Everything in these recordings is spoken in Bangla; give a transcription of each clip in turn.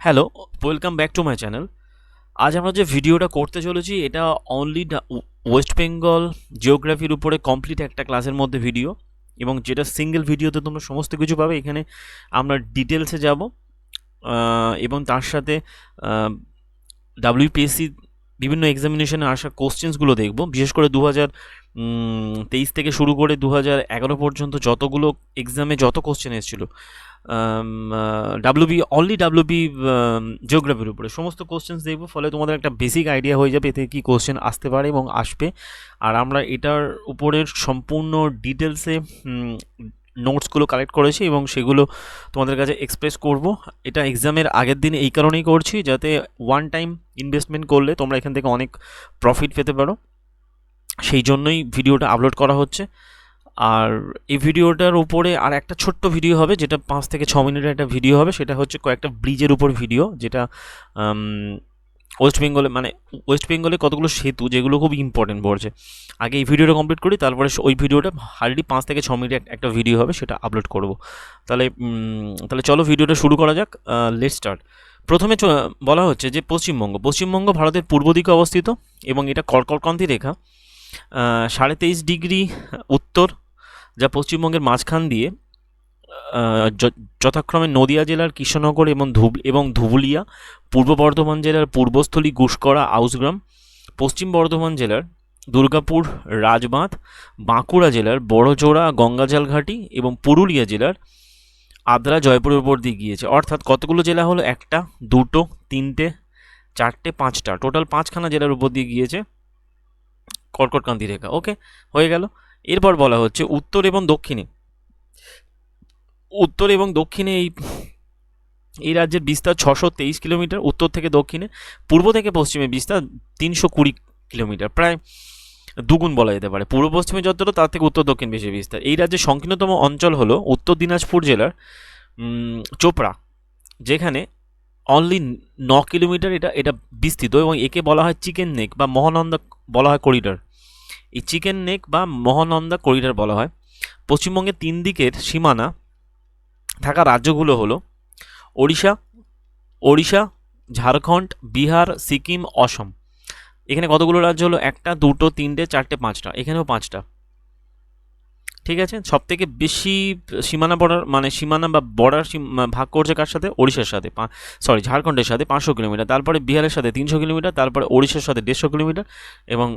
Hello, welcome back to my channel. আজ আমরা যে ভিডিওটা করতে চলেছি এটা অনলি ওয়েস্ট বেঙ্গল জিওগ্রাফির উপরে কমপ্লিট একটা ক্লাসের মধ্যে ভিডিও, এবং যেটা সিঙ্গেল ভিডিওতে তোমরা সমস্ত কিছু পাবে। এখানে আমরা ডিটেলসে যাব এবং তার সাথে ডাব্লিউপিএসসি বিভিন্ন এক্সামিনেশনে আসা কোশ্চেন্সগুলো দেখব। বিশেষ করে 2023 থেকে শুরু করে 2011 পর্যন্ত যতগুলো এক্সামে যত কোশ্চেন এসেছিলো ডাব্লিউবি জিওগ্রাফির উপরে সমস্ত কোশ্চেন্স দেখবো। ফলে তোমাদের একটা বেসিক আইডিয়া হয়ে যাবে এতে কী কোশ্চেন আসতে পারে এবং আসবে। আর আমরা এটার উপরের সম্পূর্ণ ডিটেলসে নোটসগুলো কালেক্ট করেছি এবং সেগুলো তোমাদের কাছে এক্সপ্রেস করব। এটা এক্সামের আগের দিন এই কারণেই করছি, যাতে ওয়ান টাইম ইনভেস্টমেন্ট করলে তোমরা এখান থেকে অনেক প্রফিট পেতে পারো। সেই জন্যই ভিডিওটা আপলোড করা হচ্ছে। আর এই ভিডিওটার উপরে আর একটা ছোট্ট ভিডিও হবে, যেটা 5 থেকে 6 মিনিটের একটা ভিডিও হবে। সেটা হচ্ছে কয়েকটা ব্রিজের উপর ভিডিও, যেটা ওয়েস্ট বেঙ্গলে কতগুলো সেতু যেগুলো খুব ইম্পর্টেন্ট পড়ছে। আগে এই ভিডিওটা কমপ্লিট করি, তারপরে ওই ভিডিওটা হার্ডলি 5 থেকে 6 মিনিট একটা ভিডিও হবে, সেটা আপলোড করব। তাহলে চলো ভিডিওটা শুরু করা যাক। Let start. প্রথমে বলা হচ্ছে যে পশ্চিমবঙ্গ ভারতের পূর্ব দিকে অবস্থিত এবং এটা কর্কটক্রান্তি রেখা 23.5 ডিগ্রি উত্তর, যা পশ্চিমবঙ্গের মাঝখান দিয়ে যথাক্রমে নদিয়া জেলার কৃষ্ণনগর এবং ধুবুলিয়া, পূর্ব বর্ধমান জেলার পূর্বস্থলী গুসকরা আউসগ্রাম, পশ্চিম বর্ধমান জেলার দুর্গাপুর রাজবাঁধ, বাঁকুড়া জেলার বড়জোড়া গঙ্গাজল ঘাটি এবং পুরুলিয়া জেলার আদ্রা জয়পুরের উপর দিয়ে গিয়েছে। অর্থাৎ কতগুলো জেলা হলো? 1, 2, 3, 4, 5টা, টোটাল 5খানা জেলার উপর দিয়ে গিয়েছে কর্কটক্রান্তি রেখা। ওকে, হয়ে গেল। এরপর বলা হচ্ছে উত্তর এবং দক্ষিণে এই রাজ্যের বিস্তার 623 কিলোমিটার উত্তর থেকে দক্ষিণে, পূর্ব থেকে পশ্চিমে বিস্তার 320 কিলোমিটার, প্রায় দুগুণ বলা যেতে পারে। পূর্ব পশ্চিমে যতটা, তার থেকে উত্তর দক্ষিণ বেশি বিস্তার। এই রাজ্যের সংকীর্ণতম অঞ্চল হলো উত্তর দিনাজপুর জেলার চোপড়া, যেখানে অনলি 9 কিলোমিটার এটা বিস্তৃত, এবং একে বলা হয় চিকেন নেক বা মহানন্দা বলা হয় করিডর। এই চিকেন নেক বা মহানন্দা করিডর বলা হয়। পশ্চিমবঙ্গের 3 দিকের সীমানা থাকা রাজ্যগুলো হলো ওড়িশা, ঝাড়খণ্ড, বিহার, সিকিম, অসম। এখানে কতগুলো রাজ্য হলো? 1, 2, 3, 4, 5টা, এখানেও 5টা। ঠিক আছে। সব থেকে বেশি সীমানা বা বর্ডার ভাগ করছে কার সাথে? ওড়িশার সাথে, ঝাড়খণ্ডের সাথে 500 কিলোমিটার, তারপরে বিহারের সাথে 300 কিলোমিটার, তারপরে ওড়িশার সাথে 150 কিলোমিটার, এবং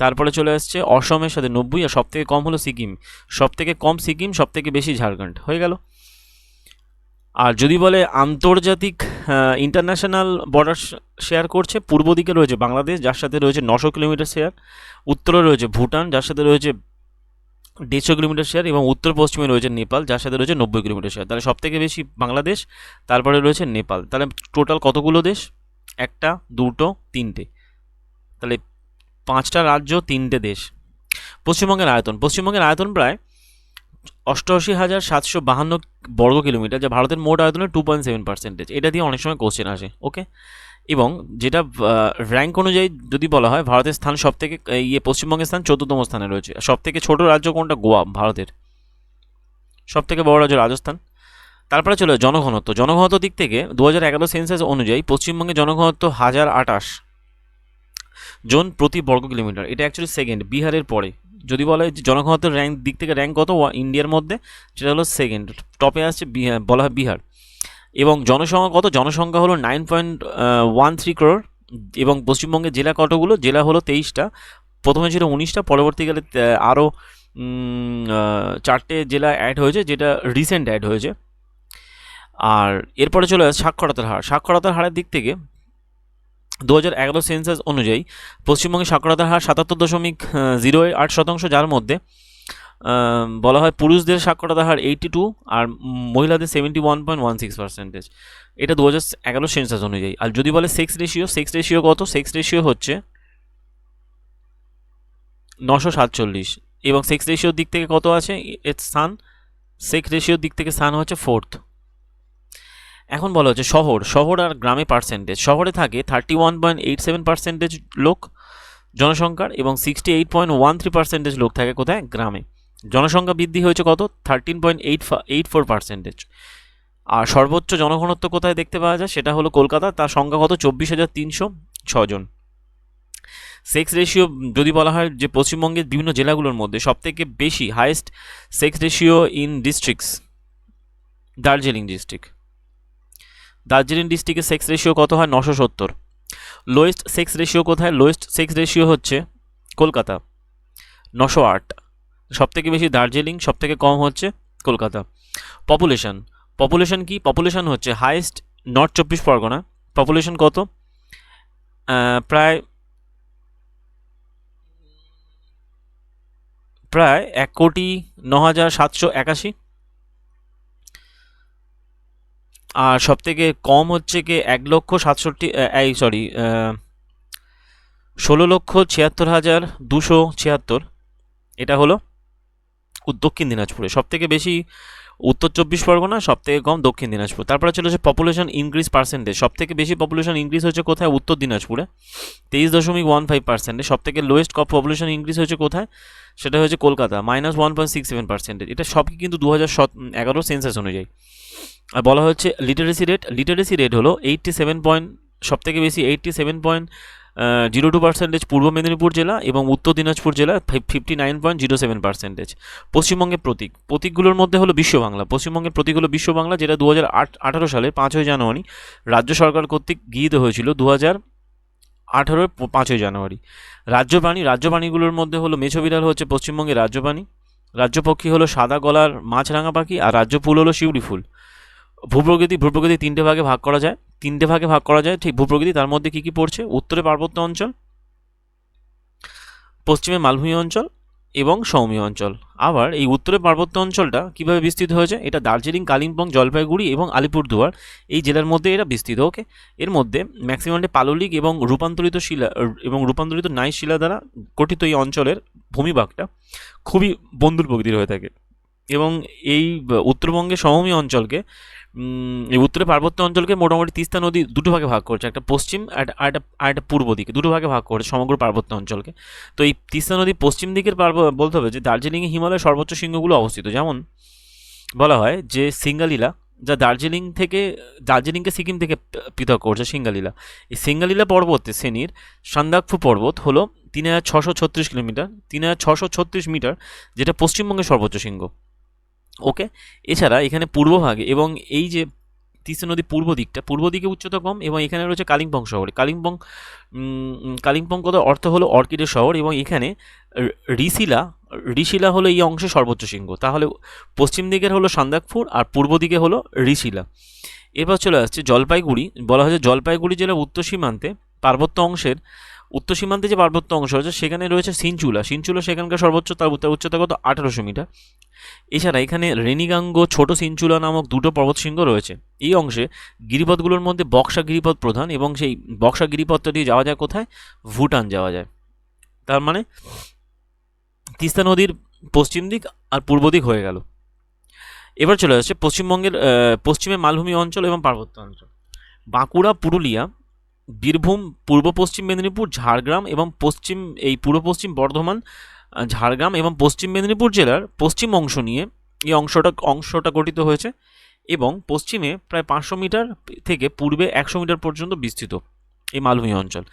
তারপরে চলে আসছে অসমের সাথে 90, আর সব থেকে কম হলো সিকিম। সব থেকে কম সিকিম, সব থেকে বেশি ঝাড়খণ্ড। হয়ে গেল। আর যদি বলে আন্তর্জাতিক ইন্টারন্যাশনাল বর্ডার শেয়ার করছে, পূর্ব দিকে রয়েছে বাংলাদেশ, যার সাথে রয়েছে 900 কিলোমিটার শেয়ার, উত্তরে রয়েছে ভুটান, যার সাথে রয়েছে 150 কিলোমিটার শেয়ার, এবং উত্তর পশ্চিমে রয়েছে নেপাল, যার সাথে রয়েছে 90 কিলোমিটার শেয়ার। তাহলে সব থেকে বেশি বাংলাদেশ, তারপরে রয়েছে নেপাল। তাহলে টোটাল কতগুলো দেশ? 1, 2, 3টে। তাহলে 5টা রাজ্য, 3টে দেশ। পশ্চিমবঙ্গের আয়তন প্রায় 88,752 বর্গ কিলোমিটার, যা ভারতের মোট আয়তনের 2.7%। এটা দিয়ে অনেক সময় কোশ্চেন আসে। ওকে, এবং যেটা র্যাঙ্ক অনুযায়ী যদি বলা হয়, ভারতের স্থান সব থেকে পশ্চিমবঙ্গের স্থান 14তম স্থানে রয়েছে। সব থেকে ছোট রাজ্য কোনটা? গোয়া। ভারতের সব থেকে বড় রাজ্য রাজস্থান। তারপরে চলে জনঘনত্ব দিক থেকে 2011 সেন্সাস অনুযায়ী পশ্চিমবঙ্গে জনঘনত্ব 1028 জন প্রতি বর্গ কিলোমিটার। এটা অ্যাকচুয়ালি সেকেন্ড, বিহারের পরে। যদি বলা হয় জনঘনত্বের দিক থেকে র্যাঙ্ক কত ইন্ডিয়ার মধ্যে, সেটা হলো সেকেন্ড। টপে আসছে বলা হয় বিহার। এবং জনসংখ্যা কত? জনসংখ্যা হলো 9.13 crore। এবং পশ্চিমবঙ্গের জেলা কতগুলো? জেলা হলো 23টা। প্রথমে ছিল 19টা, পরবর্তীকালে আরও 4টে জেলা অ্যাড হয়েছে, যেটা রিসেন্ট অ্যাড হয়েছে। আর এরপরে চলে আসে সাক্ষরতার হারের দিক থেকে 2011 সেন্সাস অনুযায়ী পশ্চিমবঙ্গে সাক্ষরতার হার 77.08%, যার মধ্যে বলা হয় পুরুষদের সাক্ষরতার হার 82 আর মহিলাদের 71.16%। এটা 2011 সেন্সাস অনুযায়ী। আর যদি বলে সেক্স রেশিও কত? সেক্স রেশিও হচ্ছে 947, এবং সেক্স রেশিওর দিক থেকে কত আছে? সেক্স রেশিওর দিক থেকে স্থান হচ্ছে 4th। এখন বলা হচ্ছে শহর আর গ্রামে পার্সেন্টেজ। শহরে থাকে 31.87% লোক জনসংখ্যার, এবং 68.13% লোক থাকে কোথায়? গ্রামে। জনসংখ্যা বৃদ্ধি হয়েছে কত? 13.84%। আর সর্বোচ্চ জনঘনত্ব কোথায় দেখতে পাওয়া যায়, সেটা হলো কলকাতা, তার সংখ্যা কত 24,306 জন। সেক্স রেশিও যদি বলা হয় যে পশ্চিমবঙ্গের বিভিন্ন জেলাগুলোর মধ্যে সবথেকে বেশি highest sex ratio in districts, Darjeeling district. Darjeeling ডিস্ট্রিক্টের সেক্স রেশিও কত হয় 970। লোয়েস্ট সেক্স রেশিও কোথায়, লোয়েস্ট সেক্স রেশিও হচ্ছে কলকাতা 908। সবথেকে বেশি দার্জিলিং, সবথেকে কম হচ্ছে কলকাতা। পপুলেশন, পপুলেশন কি, পপুলেশন হচ্ছে হাইয়েস্ট নর্থ 24 পরগনা, পপুলেশন কত প্রায় প্রায় 1,09,781। আর সবথেকে কম হচ্ছে কি 1,67,000 এই সরি 16,76,276, এটা হলো দক্ষিণ দিনাজপুরে। সবথেকে বেশি উত্তর 24 পরগনা, সবথেকে কম দক্ষিণ দিনাজপুর। তারপরে চলে হচ্ছে পপুলেশন ইনক্রিজ পার্সেন্টেজ, সবথেকে বেশি পপুলেশন ইনক্রিজ হচ্ছে কোথায়, উত্তর দিনাজপুরে 23.15%। সবথেকে লোয়েস্ট পপুলেশন ইনক্রিজ হয়েছে কোথায়, সেটা হচ্ছে কলকাতা -1.67%। এটা সবই কিন্তু 2011 সেন্সাস অনুযায়ী। আর বলা হচ্ছে লিটারেসি রেট, লিটারেসি রেট হলো 87 সবথেকে বেশি 87.02% পূর্ব মেদিনীপুর জেলা এবং উত্তর দিনাজপুর জেলা 59.07%। পশ্চিমবঙ্গের প্রতীক, প্রতীকগুলোর মধ্যে হলো বিশ্ব বাংলা। পশ্চিমবঙ্গের প্রতীক হলো বিশ্ব বাংলা, যেটা 2018 সালের 5ই জানুয়ারি রাজ্য সরকার কর্তৃক গৃহীত হয়েছিল 2018 5ই জানুয়ারি। রাজ্যপ্রাণী, রাজ্যপ্রাণীগুলোর মধ্যে হলো মেছো বিড়াল হচ্ছে পশ্চিমবঙ্গের রাজ্যপ্রাণী। রাজ্যপক্ষী হলো সাদা গলার মাছরাঙা পাখি, আর রাজ্য ফুল হলো শিউলি ফুল। ভূপ্রকৃতি, ভূপ্রকৃতি তিনটে ভাগে ভাগ করা যায়, ঠিক ভূপ্রকৃতি। তার মধ্যে কি কি পড়ছে, উত্তরে পার্বত্য অঞ্চল, পশ্চিমে মালভূমি অঞ্চল এবং সমভূমি অঞ্চল। আবার এই উত্তরে পার্বত্য অঞ্চলটা কিভাবে বিস্তৃত হয়েছে, এটা দার্জিলিং, কালিম্পং, জলপাইগুড়ি এবং আলিপুরদুয়ার এই জেলার মধ্যে এটা বিস্তৃত। ওকে, এর মধ্যে ম্যাক্সিমামটি পাললিক এবং রূপান্তরিত নাইস শিলা দ্বারা গঠিত এই অঞ্চলের ভূমিভাগটা খুবই বন্ধুর প্রকৃতির হয়ে থাকে। এবং এই উত্তরবঙ্গের সমভূমি অঞ্চলকে, এই উত্তরে পার্বত্য অঞ্চলকে মোটামুটি তিস্তা নদী দুটো ভাগে ভাগ করছে, একটা পশ্চিম আর একটা পূর্ব দিকে, দুটো ভাগে ভাগ করেছে সমগ্র পার্বত্য অঞ্চলকে। তো এই তিস্তা নদী পশ্চিম দিকের বলতে হবে যে দার্জিলিংয়ে হিমালয়ের সর্বোচ্চ শৃঙ্গগুলো অবস্থিত। যেমন বলা হয় যে সিঙ্গালীলা, যা দার্জিলিংকে সিকিম থেকে পৃথক করছে সিঙ্গালীলা। এই সিঙ্গালীলা পর্বতের শ্রেণীর সান্দাকফু পর্বত হলো 3,636 কিলোমিটার, 3,636 মিটার, যেটা পশ্চিমবঙ্গের সর্বোচ্চ শৃঙ্গ। ওকে, এছাড়া এখানে পূর্বভাগে এবং এই যে তিস্তা নদী পূর্ব দিকে উচ্চতা কম, এবং এখানে রয়েছে কালিম্পং শহর। কালিম্পং কত অর্থ হলো অর্কিডের শহর, এবং এখানে ঋশিলা হলো এই অংশে সর্বোচ্চ শৃঙ্গ। তাহলে পশ্চিম দিকের হলো সান্দাকফু আর পূর্ব দিকে হলো ঋশিলা। এবার চলে আসছে জলপাইগুড়ি। বলা হয়েছে জলপাইগুড়ি জেলার উত্তর সীমান্তে যে পার্বত্য অংশ আছে সেখানে রয়েছে সিনচুলা, সেখানকার সর্বোচ্চ তার উচ্চতা কত 1800 মিটার। এছাড়া এখানে রেনিগাঙ্গো, ছোট সিনচুলা নামক দুটো পর্বতশৃঙ্গ রয়েছে। এই অংশে গিরিপথগুলোর মধ্যে বক্সা গিরিপথ প্রধান, এবং সেই বক্সা গিরিপথটা দিয়ে যাওয়া যায় কোথায়, ভুটান যাওয়া যায়। তার মানে তিস্তা নদীর পশ্চিম দিক আর পূর্ব দিক হয়ে গেল। এবার চলে আসছে পশ্চিমবঙ্গের পশ্চিমে মালভূমি অঞ্চল এবং পার্বত্য অঞ্চল। বাঁকুড়া, পুরুলিয়া, বীরভূম, পূর্ব পশ্চিম মেদিনীপুর, ঝাড়গ্রাম এবং পূর্ব পশ্চিম বর্ধমান, ঝাড়গ্রাম এবং পশ্চিম মেদিনীপুর জেলার পশ্চিম অংশ নিয়ে এই অংশটা গঠিত হয়েছে, এবং পশ্চিমে প্রায় 500 মিটার থেকে পূর্বে 100 মিটার পর্যন্ত বিস্তৃত এই মালভূমি অঞ্চল।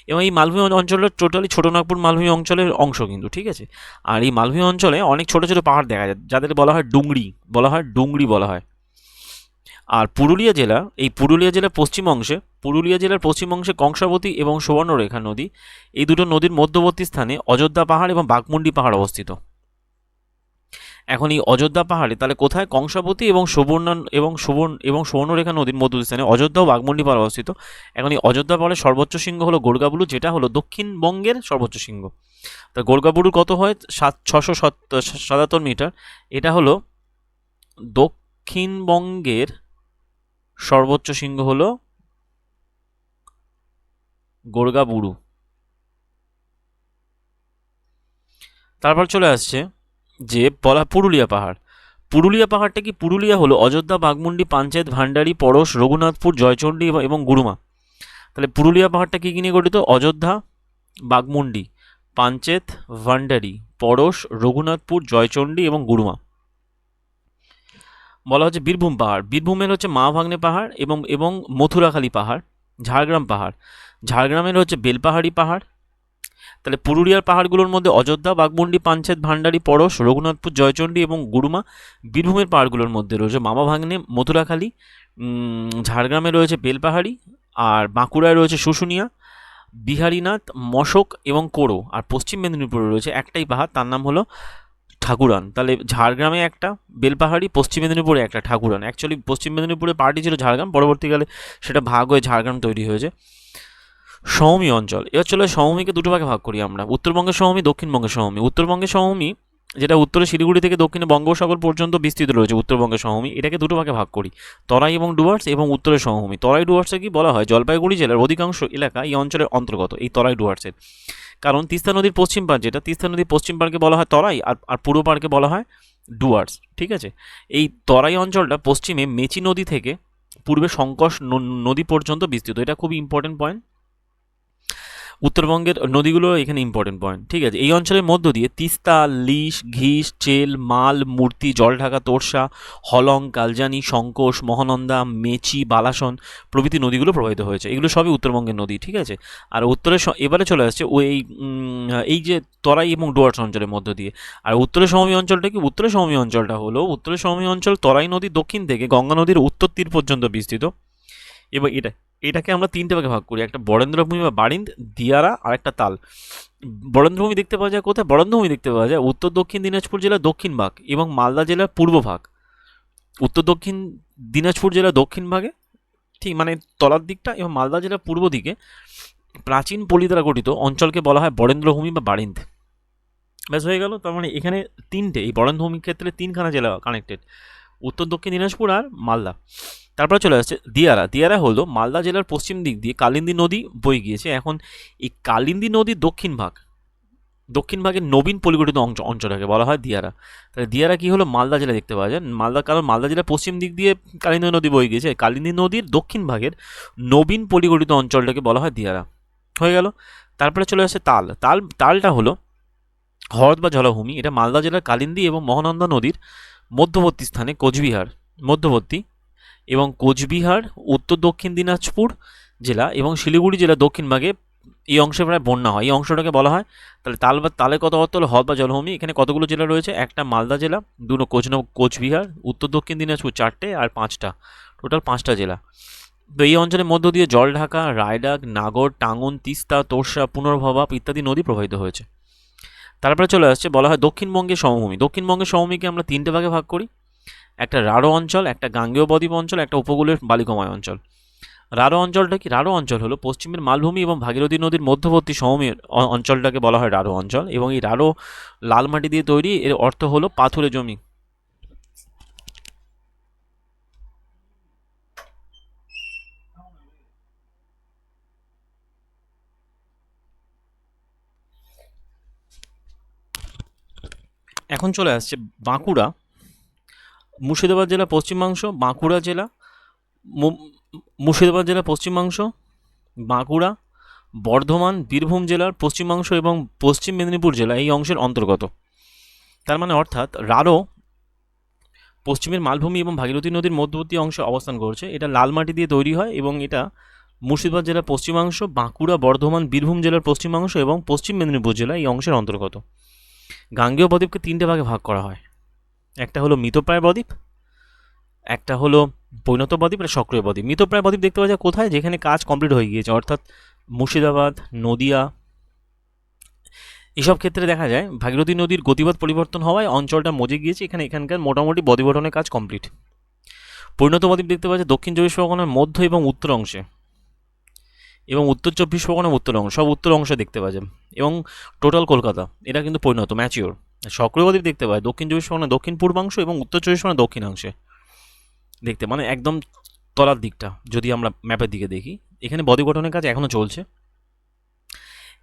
এবং এই মালভূমি অঞ্চলটা টোটালি ছোটনাগপুর মালভূমি অঞ্চলের অংশ কিন্তু, ঠিক আছে। আর এই মালভূমি অঞ্চলে অনেক ছোট ছোট পাহাড় দেখা যায়, যাদের বলা হয় ডুংরি বলা হয়। আর পুরুলিয়া জেলার পশ্চিম অংশে কংসাবতী এবং সুবর্ণরেখা নদী, এই দুটো নদীর মধ্যবর্তী স্থানে অযোধ্যা পাহাড় এবং বাঘমুন্ডি পাহাড় অবস্থিত। এখন এই অযোধ্যা পাহাড়ে তাহলে কোথায়, কংসাবতী এবং সুবর্ণরেখা নদীর মধ্যস্থানে অযোধ্যা ও বাঘমুন্ডি পাহাড় অবস্থিত। এখন এই অযোধ্যা পাহাড়ের সর্বোচ্চ শৃঙ্গ হলো গোর্গাবুরু, যেটা হলো দক্ষিণবঙ্গের সর্বোচ্চ শৃঙ্গ। তা গোর্গাবুরু কত হয় 677 মিটার, এটা হলো দক্ষিণবঙ্গের সর্বোচ্চ শৃঙ্গ হলো গোর্গাবুরু। তারপর চলে আসছে যে বলা পুরুলিয়া পাহাড়টা কি, পুরুলিয়া হলো অযোধ্যা, বাঘমুন্ডি, পাঞ্চেত, ভান্ডারি, পরশ, রঘুনাথপুর, জয়চণ্ডী এবং গুরুমা। তাহলে পুরুলিয়া পাহাড়টা কি নিয়ে গঠিত, অযোধ্যা, বাঘমুন্ডি, পাঞ্চেত, ভান্ডারি, পরশ, রঘুনাথপুর, জয়চণ্ডী এবং গুরুমা। বলা হচ্ছে বীরভূম পাহাড়, বীরভূমের হচ্ছে মা ভাগ্নে পাহাড় এবং এবং মথুরাখালী পাহাড়। ঝাড়গ্রাম পাহাড়, ঝাড়গ্রামের হচ্ছে বেলপাহাড়ি পাহাড়। তাহলে পুরুলিয়ার পাহাড়গুলোর মধ্যে অযোধ্যা, বাঘমুন্ডি, পাঞ্চেত, ভান্ডারী, পরশ, রঘুনাথপুর, জয়চণ্ডী এবং গুরুমা। বীরভূমের পাহাড়গুলোর মধ্যে রয়েছে মামা ভাগ্নে, মথুরাখালী। ঝাড়গ্রামে রয়েছে বেলপাহাড়ি, আর বাঁকুড়ায় রয়েছে শুশুনিয়া, বিহারীনাথ, মশক এবং কোড়ো। আর পশ্চিম মেদিনীপুরে রয়েছে একটাই পাহাড়, তার নাম হলো ঠাকুরান। তাহলে ঝাড়গ্রামে একটা, বেলপাহাড়ি, পশ্চিম মেদিনীপুরে একটা, ঠাকুরান। অ্যাকচুয়ালি পশ্চিম মেদিনীপুরে পার্টি ছিল ঝাড়গ্রাম, পরবর্তীকালে সেটা ভাগ হয়ে ঝাড়গ্রাম তৈরি হয়েছে। সমভূমি অঞ্চল, এবার চলে সমভূমিকে দুটো ভাগে ভাগ করি আমরা, উত্তরবঙ্গের সমভূমি, দক্ষিণবঙ্গের সমভূমি। উত্তরবঙ্গের সমভূমি যেটা উত্তরে শিলিগুড়ি থেকে দক্ষিণে বঙ্গোপসাগর পর্যন্ত বিস্তৃত রয়েছে উত্তরবঙ্গের সমভূমি, এটাকে দুটো ভাগে ভাগ করি, তরাই এবং ডুয়ার্স এবং উত্তরের সমভূমি। তরাই ডুয়ার্সে কি বলা হয়, জলপাইগুড়ি জেলার অধিকাংশ এলাকা এই অঞ্চলের অন্তর্গত, এই তরাই ডুয়ার্সের। কারণ তিস্তা নদীর পশ্চিম পাড়, যেটা তিস্তা নদীর পশ্চিম পাড়কে বলা হয় তরাই, আর পূর্ব পাড়কে বলা হয় ডুয়ার্স। ঠিক আছে, এই তরাই অঞ্চলটা পশ্চিমে মেচি নদী থেকে পূর্বে সংকশ নদী পর্যন্ত বিস্তৃত। এটা খুবই ইম্পর্টেন্ট পয়েন্ট, উত্তরবঙ্গের নদীগুলো এখানে ইম্পর্টেন্ট পয়েন্ট। ঠিক আছে, এই অঞ্চলের মধ্য দিয়ে তিস্তা, লিশ, ঘিস, চেল, মাল, মূর্তি, জলঢাকা, তোরসা, হলং, কালজানি, সংকোষ, মহানন্দা, মেচি, বালাসন প্রভৃতি নদীগুলো প্রবাহিত হয়েছে। এগুলো সবই উত্তরবঙ্গের নদী। ঠিক আছে, আর উত্তরের এবারে চলে আসছে ওই এই যে তরাই এবং ডুয়ার্স অঞ্চলের মধ্য দিয়ে। আর উত্তরের সমভূমি অঞ্চলটা কি, উত্তরের সমভূমি অঞ্চলটা হলো, উত্তরের সমভূমি অঞ্চল তরাই নদীর দক্ষিণ থেকে গঙ্গা নদীর উত্তর তীর পর্যন্ত বিস্তৃত। এবং এটাকে আমরা তিনটে ভাগে ভাগ করি, একটা বরেন্দ্রভূমি বা বারিন্দ, দিয়ারা, আর একটা তাল। বরেন্দ্রভূমি দেখতে পাওয়া যায় কোথায়, বরেন্দ্রভূমি দেখতে পাওয়া যায় উত্তর দক্ষিণ দিনাজপুর জেলার দক্ষিণ ভাগ এবং মালদা জেলার পূর্ব ভাগ। উত্তর দক্ষিণ দিনাজপুর জেলার দক্ষিণ ভাগে, ঠিক মানে তলার দিকটা, এবং মালদা জেলার পূর্ব দিকে প্রাচীন পল্লী দ্বারা গঠিত অঞ্চলকে বলা হয় বরেন্দ্রভূমি বা বারিন্দ। ব্যাস হয়ে গেল। তার মানে এখানে তিনটে, এই বরেন্দ্রভূমির ক্ষেত্রে তিনখানা জেলা কানেক্টেড, উত্তর দক্ষিণ দিনাজপুর আর মালদা। তারপরে চলে আসছে দিয়ারা। দিয়ারা হলো মালদা জেলার পশ্চিম দিক দিয়ে কালিন্দী নদী বয়ে গিয়েছে। এখন এই কালিন্দী নদীর দক্ষিণ ভাগের নবীন পরিগঠিত অঞ্চলটাকে বলা হয় দিয়ারা। তাহলে দিয়ারা কি হলো, মালদা জেলা দেখতে পাওয়া যায় মালদা, কারণ মালদা জেলার পশ্চিম দিক দিয়ে কালিন্দী নদী বয়ে গিয়েছে, কালিন্দী নদীর দক্ষিণ ভাগের নবীন পরিগঠিত অঞ্চলটাকে বলা হয় দিয়ারা। হয়ে গেল। তারপরে চলে আসছে তালটা হলো হ্রদ বা জলাভূমি। এটা মালদা জেলার কালিন্দী এবং মহানন্দা নদীর মধ্যবর্তী স্থানে, কোচবিহার মধ্যবর্তী, এবং কোচবিহার উত্তর দক্ষিণ দিনাজপুর জেলা এবং শিলিগুড়ি জেলার দক্ষিণ ভাগে এই অংশে প্রায় বন্যা হয়, এই অংশটাকে বলা হয়। তাহলে তালের কথা অর্থ হলো হ্রদ বা জলভূমি। এখানে কতগুলো জেলা রয়েছে, একটা মালদা জেলা, দুটো কোচবিহার, উত্তর দক্ষিণ দিনাজপুর চারটে, আর পাঁচটা, টোটাল পাঁচটা জেলা। তো এই অঞ্চলের মধ্য দিয়ে জলঢাকা, রায়ডাক, নাগর, টাঙ্গন, তিস্তা, তোরসা, পুনর্ভবা ইত্যাদি নদী প্রবাহিত হয়েছে। তারপরে চলে আসছে বলা হয় দক্ষিণবঙ্গের সমভূমি। দক্ষিণবঙ্গের সমভূমিকে আমরা তিনটে ভাগে ভাগ করি, একটা রাঢ় অঞ্চল, একটা গাঙ্গেয় বদ্বীপ অঞ্চল, একটা উপকূলের বালিকময় অঞ্চল। রাঢ় অঞ্চলটা কি, রাঢ় অঞ্চল হলো পশ্চিমের মালভূমি এবং ভাগীরথী নদীর মধ্যবর্তী সমভূমির অঞ্চলটাকে বলা হয় রাঢ় অঞ্চল। এবং এই রাঢ় লাল মাটি দিয়ে তৈরি, এর অর্থ হলো পাথুরে জমি। এখন চলে আসছে বাঁকুড়া, মুর্শিদাবাদ জেলা পশ্চিমাংশ, বাঁকুড়া জেলা, মুর্শিদাবাদ জেলা পশ্চিমাংশ, বাঁকুড়া, বর্ধমান, বীরভূম জেলার পশ্চিমাংশ এবং পশ্চিম মেদিনীপুর জেলা এই অংশের অন্তর্গত। তার মানে অর্থাৎ রাঢ় পশ্চিমের মালভূমি এবং ভাগীরথী নদীর মধ্যবর্তী অংশে অবস্থান করছে। এটা লাল মাটি দিয়ে তৈরি হয় এবং এটা মুর্শিদাবাদ জেলার পশ্চিমাংশ, বাঁকুড়া, বর্ধমান, বীরভূম জেলার পশ্চিমাংশ এবং পশ্চিম মেদিনীপুর জেলা এই অংশের অন্তর্গত। গাঙ্গেয় বদ্বীপকে তিনটে ভাগে ভাগ করা হয়, একটা হলো মৃতপ্রায় বদ্বীপ, একটা হলো পরিণত বদ্বীপ, একটা সক্রিয় বদ্বীপ। মৃতপ্রায় বদ্বীপ দেখতে পাওয়া যায় কোথায়, যেখানে কাজ কমপ্লিট হয়ে গিয়েছে, অর্থাৎ মুর্শিদাবাদ, নদিয়া, এসব ক্ষেত্রে দেখা যায় ভাগীরথী নদীর গতিপথ পরিবর্তন হওয়ায় অঞ্চলটা মজে গিয়েছে, এখানকার মোটামুটি বদ্বীপ গঠনের কাজ কমপ্লিট। পরিণত বদ্বীপ দেখতে পাওয়া যায় দক্ষিণ চব্বিশ পরগনার মধ্য এবং উত্তর অংশে, এবং উত্তর চব্বিশ পরগনার উত্তর অংশ, সব উত্তর অংশে দেখতে পাওয়া যায়, এবং টোটাল কলকাতা। এটা কিন্তু পরিণত, ম্যাচিওর। সক্রিয় বদ্বীপ দেখতে পাওয়া যায় দক্ষিণ চব্বিশ পরগনার দক্ষিণ পূর্বাংশ এবং উত্তর চব্বিশ পরগনার দক্ষিণাংশে দেখতে, মানে একদম তলার দিকটা যদি আমরা ম্যাপের দিকে দেখি, এখানে বদ্বীপ গঠনের কাজ এখনও চলছে।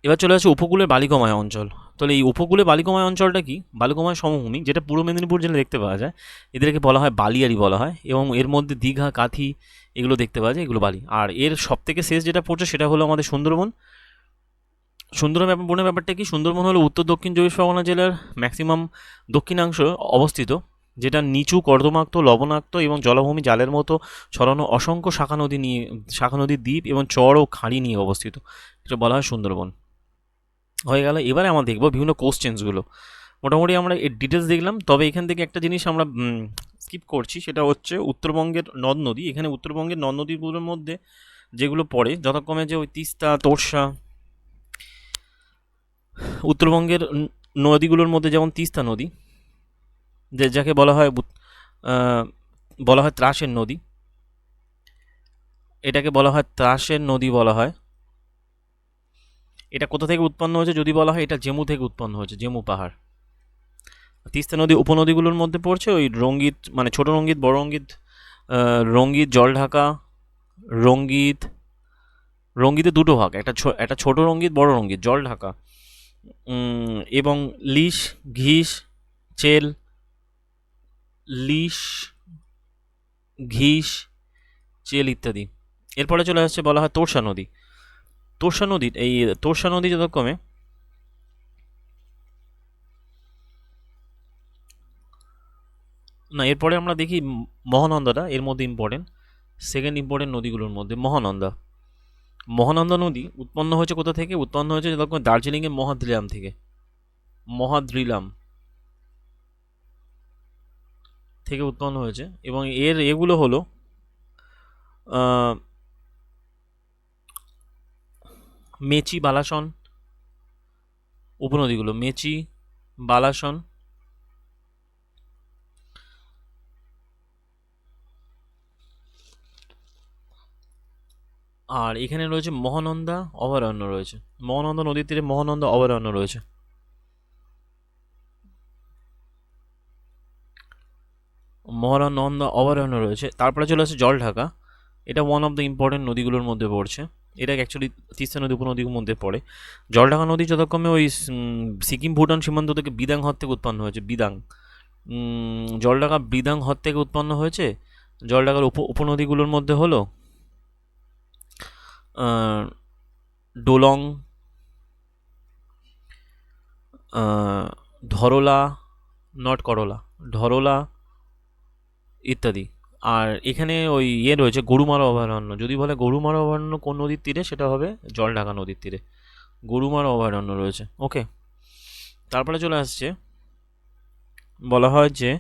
এবার চলে আসছে উপকূলের বালিকময় অঞ্চল। তাহলে এই উপকূলের বালিকময় অঞ্চলটা কি, বালিকময় সমভূমি, যেটা পূর্ব মেদিনীপুর জেলায় দেখতে পাওয়া যায়, এদেরকে বলা হয় বালিয়ারি বলা হয়, এবং এর মধ্যে দীঘা, কাঁথি এগুলো দেখতে পাওয়া যায়, এগুলো বালি। আর এর সব থেকে শেষ যেটা পড়ছে সেটা হলো আমাদের সুন্দরবন। সুন্দরবনের ব্যাপারটা কি, সুন্দরবন হলো উত্তর দক্ষিণ চব্বিশ পরগনা জেলার ম্যাক্সিমাম দক্ষিণাংশ অবস্থিত, যেটা নিচু, কর্দমাক্ত, লবণাক্ত এবং জলাভূমি জালের মতো ছড়ানো অসংখ্য শাখা নদীর দ্বীপ এবং চর ও খাঁড়ি নিয়ে অবস্থিত। এটা বলা হয় সুন্দরবন। হয়ে গেল। এবারে আমরা দেখব বিভিন্ন কোশ্চেন্সগুলো। মোটামুটি আমরা এর ডিটেলস দেখলাম, তবে এখান থেকে একটা জিনিস আমরা স্কিপ করছি, সেটা হচ্ছে উত্তরবঙ্গের নদ নদী। এখানে উত্তরবঙ্গের নদ নদীগুলোর মধ্যে যেগুলো পড়ে যথাক্রমে যে ওই তিস্তা, তোর্ষা। উত্তরবঙ্গের নদীগুলোর মধ্যে যেমন তিস্তা নদী, যাকে বলা হয় ত্রাসের নদী, এটাকে বলা হয় ত্রাসের নদী বলা হয়। এটা কোথা থেকে উৎপন্ন হয়েছে যদি বলা হয়, এটা জেমু থেকে উৎপন্ন হয়েছে, জেমু পাহাড়। তিস্তা নদী উপনদীগুলোর মধ্যে পড়ছে ওই রঙ্গিত, মানে ছোট রঙ্গিত, বড় রঙ্গিত, রঙ্গিত, জলঢাকা, রঙ্গিত। রঙ্গিতে দুটো ভাগ, একটা ছোট রঙ্গিত, বড় রঙ্গিত, জলঢাকা, এবং লিশ, ঘিস, চেল, লিশ, ঘিস, চেল ইত্যাদি। এরপরে চলে আসছে বলা হয় তোর্ষা নদী। তোর্ষা নদী যথাক্রমে না, এরপরে আমরা দেখি মহানন্দাটা এর মধ্যে ইম্পর্টেন্ট, সেকেন্ড ইম্পর্টেন্ট নদীগুলোর মধ্যে মহানন্দা। মহানন্দা নদী উৎপন্ন হয়েছে কোথা থেকে? উৎপন্ন হয়েছে যথাক্রমে দার্জিলিংয়ের মহাদ্রিলাম থেকে। মহাদ্রিলাম থেকে উৎপন্ন হয়েছে এবং এগুলো হলো মেচি, বালাসন উপনদীগুলো, মেচি, বালাসন, আর এখানে রয়েছে মহানন্দা অভয়ারণ্য রয়েছে। মহানন্দা নদীর তীরে মহানন্দা অভয়ারণ্য রয়েছে। মহানন্দা অভয়ারণ্য রয়েছে। তারপরে চলে আসে জলঢাকা। এটা ওয়ান অফ দ্য ইম্পর্টেন্ট নদীগুলোর মধ্যে পড়ছে। এটা অ্যাকচুয়ালি তিস্তা নদী উপনদীর মধ্যে পড়ে। জলঢাকা নদী যথাক্রমে ওই সিকিম ভুটান সীমান্ত থেকে বিদাং হ্রদ থেকে উৎপন্ন হয়েছে। বিদাং, জলঢাকা বিদাং হ্রদ থেকে উৎপন্ন হয়েছে। জলঢাকার উপনদীগুলোর মধ্যে হলো ডোলং, ধরলা, নট করলা, ধরলা ইত্যাদি। আর এখানে ওই রয়েছে গরুমারা অভয়ারণ্য। যদি বলে গরুমারা অভয়ারণ্য কোন নদীর তীরে, সেটা হবে জলঢাকা নদীর তীরে গরুমারা অভয়ারণ্য রয়েছে। ওকে, তারপরে চলে আসছে বলা হয় যে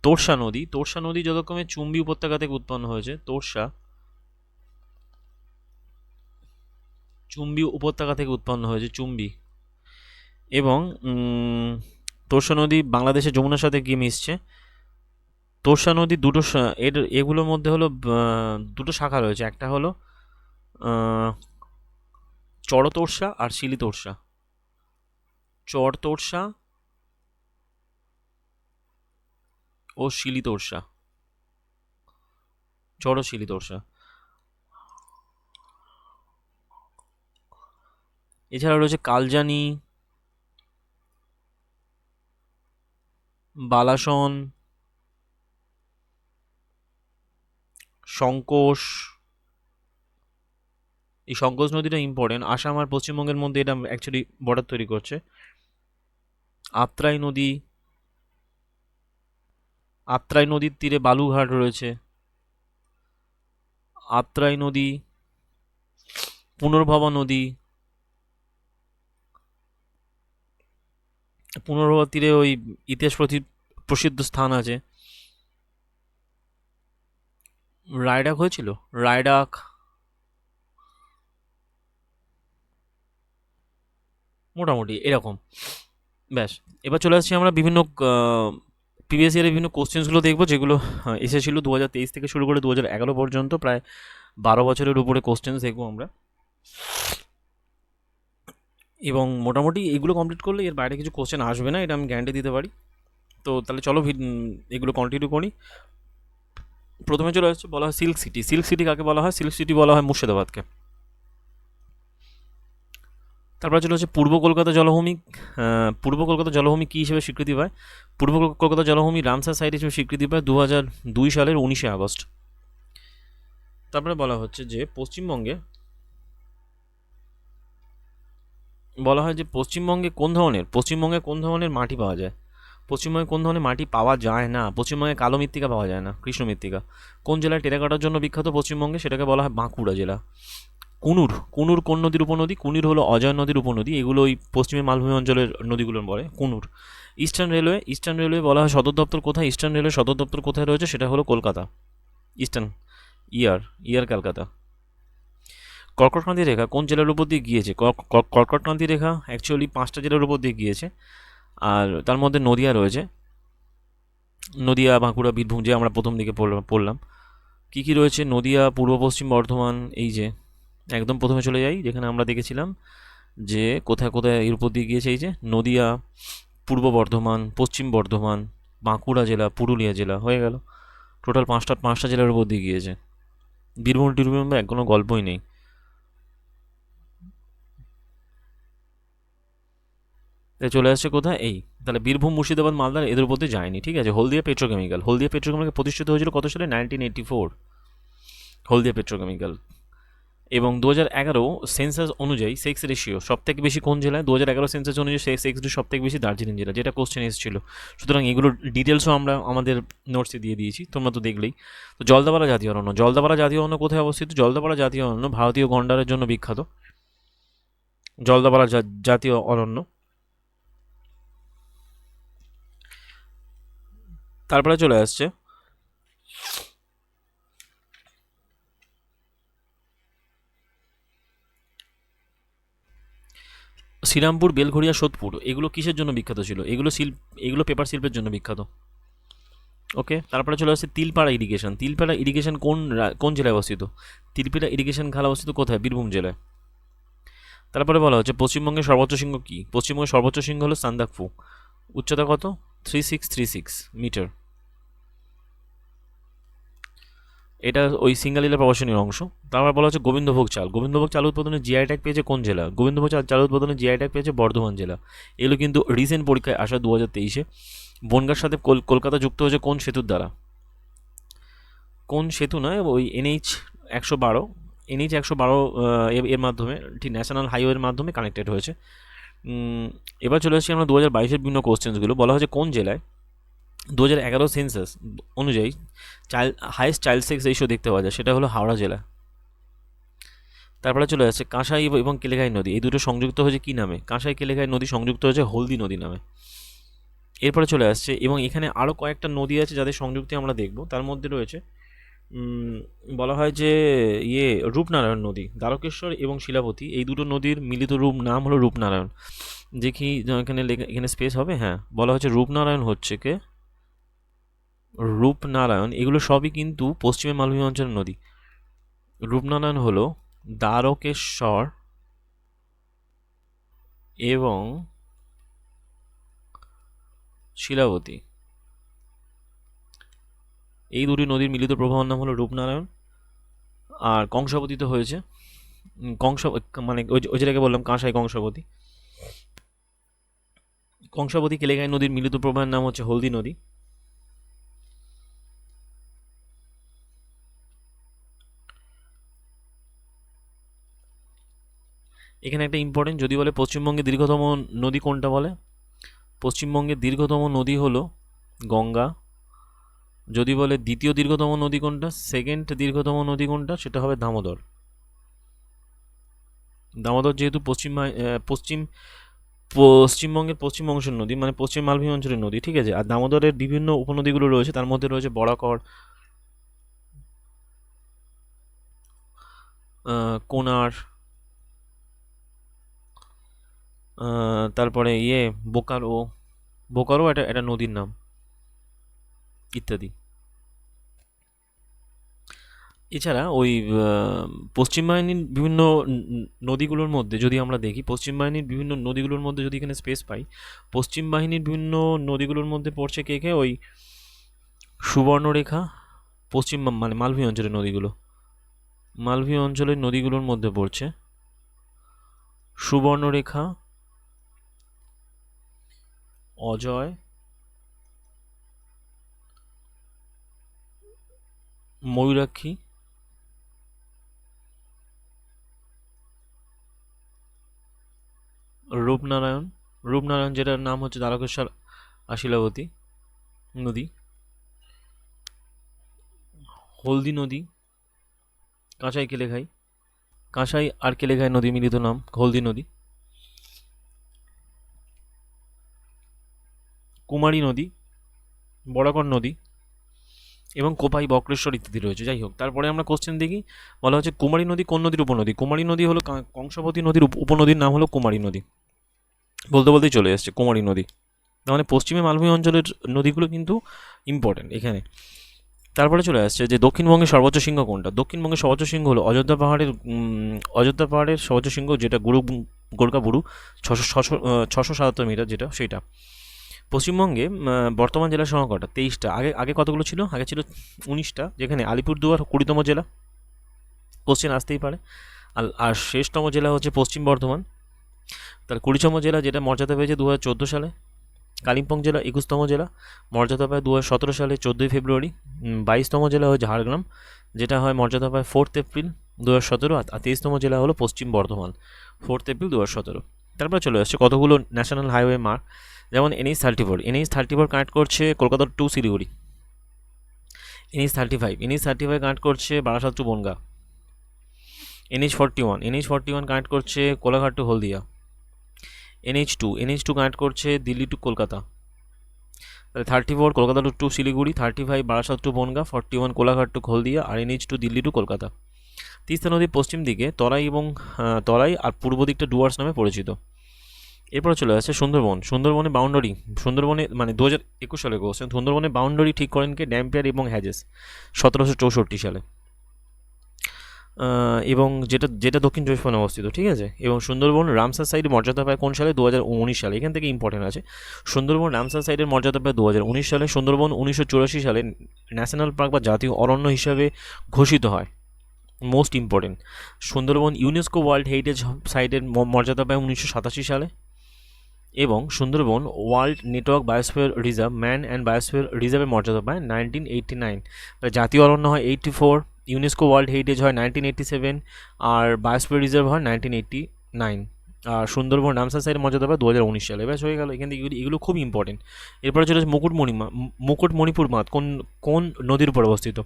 তোর্ষা নদী। তোর্ষা নদী যথাক্রমে চুম্বি উপত্যকা থেকে উৎপন্ন হয়েছে। চুম্বি উপত্যকা থেকে উৎপন্ন হয়েছে, চুম্বি। এবং তোর্ষা নদী বাংলাদেশের যমুনার সাথে গিয়ে মিশছে। তোর্ষা নদী এগুলোর মধ্যে হলো দুটো শাখা রয়েছে। একটা হলো চর তোর্ষা আর শিলি তোর্ষা। চর তোর্ষা ও শিলি তোর্ষা, চর ও শিলি তোর্ষা। এছাড়া রয়েছে কালজানি, বালাসন, সংকোষ। এই সংকোষ নদীটা ইম্পর্টেন্ট, আসাম আর পশ্চিমবঙ্গের মধ্যে এটা অ্যাকচুয়ালি বর্ডার তৈরি করছে। আত্রাই নদী, আত্রাই নদীর তীরে বালুঘাট রয়েছে। আত্রাই নদী, পুনর্ভবা নদী, পুনর্ভবা তীরে ওই ইতিহাস প্রসিদ্ধ স্থান আছে। রায়ডাক হয়েছিল, রায়ডাক। মোটামুটি এরকম। ব্যাস, এবার চলে আসছি আমরা বিভিন্ন প্রিভিয়াস ইয়ারের বিভিন্ন কোশ্চেন্সগুলো দেখবো, যেগুলো এসেছিল 2023 থেকে শুরু করে 2011 পর্যন্ত, প্রায় 12 বছরের উপরে কোশ্চেন্স দেখবো আমরা। এবং মোটামুটি এগুলো কমপ্লিট করলে এর বাইরে কিছু কোশ্চেন আসবে না, এটা আমি গ্যারান্টি দিতে পারি। তো তাহলে চলো এগুলো কন্টিনিউ করি। প্রথমে চলে আসছে বলা হয় সিল্ক সিটি। সিল্ক সিটি কাকে বলা হয়? সিল্ক সিটি বলা হয় মুর্শিদাবাদকে। তারপরে চলে হচ্ছে পূর্ব কলকাতা জলভূমি। পূর্ব কলকাতা জলভূমি কী হিসেবে স্বীকৃতি পায়? পূর্ব কলকাতা জলভূমি রামসার সাইট হিসেবে স্বীকৃতি পায় 2002 সালের 19 আগস্ট। তারপরে বলা হচ্ছে যে পশ্চিমবঙ্গে বলা হয় যে পশ্চিমবঙ্গে কোন ধরনের মাটি পাওয়া যায়? পশ্চিমবঙ্গে কোন ধরনের মাটি পাওয়া যায় না? পশ্চিমবঙ্গে কালো মৃত্তিকা পাওয়া যায় না, কৃষ্ণ মৃত্তিকা। কোন জেলায় টেরাকোটার জন্য বিখ্যাত পশ্চিমবঙ্গে? সেটাকে বলা হয় বাঁকুড়া জেলা। কুনুর, কুনুর কোন নদীর উপনদী? কুনুর হলো অজয় নদীর উপনদী, এগুলো ওই পশ্চিমে মালভূমি অঞ্চলের নদীগুলোর বলে কুনুর। ইস্টার্ন রেলওয়ে, ইস্টার্ন রেলওয়ে বলা হয় সদর দপ্তর কোথায়? ইস্টার্ন রেলওয়ে সদর দপ্তর কোথায় রয়েছে? সেটা হলো কলকাতা। ইস্টার্ন, ইয়ার, ইয়ার কলকাতা। কর্কটক্রান্তি রেখা কোন জেলার উপর দিয়ে গিয়েছে? কর্কটক্রান্তি রেখা অ্যাকচুয়ালি 5টা জেলার উপর দিয়ে গিয়েছে, আর তার মধ্যে নদিয়া রয়েছে। নদিয়া, বাঁকুড়া, বীরভূম, যে আমরা প্রথম দিকে পড়লাম। কী কী রয়েছে? নদিয়া, পূর্ব পশ্চিম বর্ধমান, এই যে একদম প্রথমে চলে যাই যেখানে আমরা দেখেছিলাম যে কোথায় কোথায় এর উপর দিয়ে গিয়েছে। এই যে নদিয়া, পূর্ব বর্ধমান, পশ্চিম বর্ধমান, বাঁকুড়া জেলা, পুরুলিয়া জেলা, হয়ে গেল। টোটাল পাঁচটা জেলার উপর দিয়ে গিয়েছে। বীরভূম টিরভূম এক কোনো গল্পই নেই। তাই চলে আসছে কোথায়? এই তাহলে বীরভূম, মুর্শিদাবাদ, মালদা এদের উপর দিয়ে যায়নি, ঠিক আছে। হলদিয়া পেট্রোকেমিক্যাল, হলদিয়া পেট্রোকেমিক্যাল প্রতিষ্ঠিত হয়েছিল কত সালে? 1984, হলদিয়া পেট্রোকেমিক্যাল। এবং 2011 সেন্সাস অনুযায়ী সেক্স রেশিও সব থেকে বেশি কোন জেলায়? 2011 সেন্সাস অনুযায়ী সেক্স রেশিও সব থেকে বেশি দার্জিলিং জেলা, যেটা কোশ্চেন এসেছিল। সুতরাং এগুলোর ডিটেলসও আমরা আমাদের নোটসে দিয়ে দিয়েছি, তোমরা তো দেখলেই। তো জলদাপাড়া জাতীয় অরণ্য, জলদাপাড়া জাতীয় অরণ্য কোথায় অবস্থিত? জলদাপাড়া জাতীয় অরণ্য ভারতীয় গন্ডারের জন্য বিখ্যাত। জলদাপাড়া জাতীয় অরণ্য। তারপরে চলে আসছে শ্রীরামপুর, বেলঘড়িয়া, সোদপুর, এগুলো কিসের জন্য বিখ্যাত ছিল? এগুলো পেপার শিল্পের জন্য বিখ্যাত। ওকে, তারপরে চলে আসছে তিলপাড়া ইরিগেশন। তিলপাড়া ইরিগেশন কোন জেলায় অবস্থিত? তিলপাড়া ইরিগেশন খাল অবস্থিত কোথায়? বীরভূম জেলায়। তারপরে বলা হচ্ছে পশ্চিমবঙ্গের সর্বোচ্চ শৃঙ্গ কি? পশ্চিমবঙ্গের সর্বোচ্চ শৃঙ্গ হলো সান্দাকফু। উচ্চতা কত? 3636 মিটার। এটা ওই সিঙ্গালীলা প্রবাসনীর অংশ। তারপর বলা হচ্ছে গোবিন্দভোগ চাল। গোবিন্দভোগ চাল উৎপাদনে জিআই ট্যাগ পেয়েছে কোন জেলা? গোবিন্দভোগ চাল উৎপাদনে জিআই ট্যাগ পেয়েছে বর্ধমান জেলা। এগুলো কিন্তু রিসেন্ট পরীক্ষায় আসা 2023-এ। বনগাঁর সাথে কলকাতা যুক্ত হয়েছে কোন সেতুর দ্বারা? কোন সেতু নয়, ওই NH 112, NH 112 এর মাধ্যমে, ঠিক ন্যাশনাল হাইওয়ের মাধ্যমে কানেক্টেড হয়েছে। এবার চলে আসছি আমরা 2022-এর বিভিন্ন কোশ্চেন্সগুলো। বলা হয়েছে কোন জেলায় 2011 সেন্সাস অনুযায়ী হাইয়েস্ট চাইল্ড সেক্স রেশিও দেখতে পাওয়া যায়? সেটা হলো হাওড়া জেলা। তারপরে চলে আসছে কাঁসাই এবং কেলেঘাই নদী, এই দুটো সংযুক্ত হয়েছে কী নামে? কাঁসাই কেলেঘাই নদী সংযুক্ত হয়েছে হলদি নদী নামে। এরপরে চলে আসছে, এবং এখানে আরও কয়েকটা নদী আছে যাদের সংযুক্তি আমরা দেখব। তার মধ্যে রয়েছে বলা হয় যে রূপনারায়ণ নদী, দ্বারকেশ্বর এবং শিলাবতী, এই দুটো নদীর মিলিত রূপ নাম হলো রূপনারায়ণ। দেখি এখানে স্পেস হবে। হ্যাঁ, বলা হচ্ছে রূপনারায়ণ হচ্ছে কে? রূপনারায়ণ, এগুলো সবই কিন্তু পশ্চিমে মালভূমি অঞ্চলের নদী। রূপনারায়ণ হলো দ্বারকেশ্বর এবং শিলাবতী, এই দুটি নদীর মিলিত প্রবাহের নাম হলো রূপনারায়ণ। আর কংসাবতী তো হয়েছে, কংস মানে ওই যেটাকে বললাম কাঁসাই কংসাবতী। কংসাবতী কেলেঘাই নদীর মিলিত প্রবাহের নাম হচ্ছে হলদি নদী। এখানে একটা ইম্পর্টেন্ট, যদি বলে পশ্চিমবঙ্গের দীর্ঘতম নদী কোনটা বলে? পশ্চিমবঙ্গের দীর্ঘতম নদী হলো গঙ্গা। যদি বলে দ্বিতীয় দীর্ঘতম নদী কোনটা, সেকেন্ড দীর্ঘতম নদী কোনটা, সেটা হবে দামোদর। দামোদর যেহেতু পশ্চিমবঙ্গের পশ্চিম অংশের নদী, মানে পশ্চিম মালভূমি অঞ্চলের নদী, ঠিক আছে। আর দামোদরের বিভিন্ন উপনদীগুলো রয়েছে, তার মধ্যে রয়েছে বরাকর, কোনার, তারপরে বোকারো, বোকারো একটা নদীর নাম, ইত্যাদি। এছাড়া ওই পশ্চিম বাহিনীর বিভিন্ন নদীগুলোর মধ্যে যদি আমরা দেখি, পশ্চিম বাহিনীর বিভিন্ন নদীগুলোর মধ্যে যদি এখানে স্পেস পাই, পশ্চিম বাহিনীর বিভিন্ন নদীগুলোর মধ্যে পড়ছে কে কে? ওই সুবর্ণরেখা, পশ্চিম মানে মালভূমি অঞ্চলের নদীগুলো, মালভূমি অঞ্চলের নদীগুলোর মধ্যে পড়ছে সুবর্ণরেখা, অজয়, ময়ূরাক্ষী, রূপনারায়ণ, রূপনারায়ণ যেটার নাম হচ্ছে দ্বারকেশ্বর আশিলাবতী নদী, হলদি নদী, কাঁসাই কেলেঘাই, কাঁসাই আর কেলেঘাই নদী মিলিত নাম হলদি নদী, কুমারী নদী, বরাকর নদী এবং কোপাই, বক্রেশ্বর ইত্যাদি রয়েছে। যাই হোক, তারপরে আমরা কোশ্চেন দেখি। বলা হচ্ছে কুমারী নদী কোন নদীর উপনদী? কুমারী নদী হলো কংসাবতী নদীর উপনদীর নাম হলো কুমারী নদী। বলতে বলতেই চলে এসছে কুমারী নদী। মানে পশ্চিমে মালভূমি অঞ্চলের নদীগুলো কিন্তু ইম্পর্টেন্ট এখানে। তারপরে চলে আসছে যে দক্ষিণবঙ্গের সর্বোচ্চ শৃঙ্গ কোনটা? দক্ষিণবঙ্গের সর্বোচ্চ শৃঙ্গ হলো অযোধ্যা পাহাড়ের সর্বোচ্চ শৃঙ্গ, যেটা গোরকা বুরু, 677 মিটার, যেটা সেটা। পশ্চিমবঙ্গে বর্তমান জেলার সংখ্যা কটা? 23টা। আগে আগে কতগুলো ছিল? আগে ছিল 19টা, যেখানে আলিপুরদুয়ার 20তম জেলা, কোশ্চেন আসতেই পারে। আর শেষতম জেলা হচ্ছে পশ্চিম বর্ধমান, তার 20তম জেলা, যেটা মর্যাদা পেয়েছে 2014 সালে। কালিম্পং জেলা 21তম জেলা, মর্যাদা পায় 2017 সালে 14ই ফেব্রুয়ারি। 22তম জেলা হয় ঝাড়গ্রাম, যেটা হয় মর্যাদা পায় 4 এপ্রিল 2017। আর 23তম জেলা হলো পশ্চিম বর্ধমান, 4 এপ্রিল 2017। তারপরে চলে আসছে কতগুলো ন্যাশনাল হাইওয়ে মার্ক, যেমন NH34 কানেক্ট করছে Kolkata to Siliguri. NH35 connect করছে Barasat to Bongaon. NH41 connect করছে Kolaghat to Haldia. NH2 connect করছে দিল্লি টু কলকাতা। তাহলে 34 Kolkata to Siliguri, 35 Barasat to Bangaon, 41 Kolaghat to Haldia, আর NH2 দিল্লি টু কলকাতা। তিস্তা নদীর পশ্চিম দিকে তরাই আর পূর্ব দিকটা ডুয়ার্স নামে পরিচিত। এরপরে চলে আসছে সুন্দরবনের বাউন্ডারি, মানে 2021 সালে কোশ্চেন, সুন্দরবনের বাউন্ডারি ঠিক করেন কে? ড্যাম্পিয়ার এবং হ্যাজেস 1764 সালে। এবং যেটা দক্ষিণ চব্বিশ পরগনায় অবস্থিত, ঠিক আছে। এবং সুন্দরবন রামসার সাইডের মর্যাদা পায় কোন সালে? 2019 সালে। এখান থেকে ইম্পর্টেন্ট আছে, সুন্দরবন রামসার সাইডের মর্যাদা পায় 2019 সালে। সুন্দরবন 1984 সালে ন্যাশনাল পার্ক বা জাতীয় অরণ্য হিসাবে ঘোষিত হয়। Most important, Sundarban UNESCO world heritage সাইটের মর্যাদা পায় 1987 সালে। এবং Sundarban world network biosphere reserve, man and biosphere রিজার্ভের মর্যাদা পায় 1989। জাতীয় অরণ্য হয় 84, ইউনেস্কো ওয়ার্ল্ড হেরিটেজ হয় 1987, আর বায়োস্ফিয়ার রিজার্ভ হয় 1989। আর সুন্দরবন রামসার সাইটের মর্যাদা পায় 2019 সালে। ব্যাস হয়ে গেল। এখান থেকে এগুলো খুব ইম্পর্টেন্ট। এরপরে চলে আসে মুকুটমণিপুর বাঁধ কোন নদীর উপর অবস্থিত?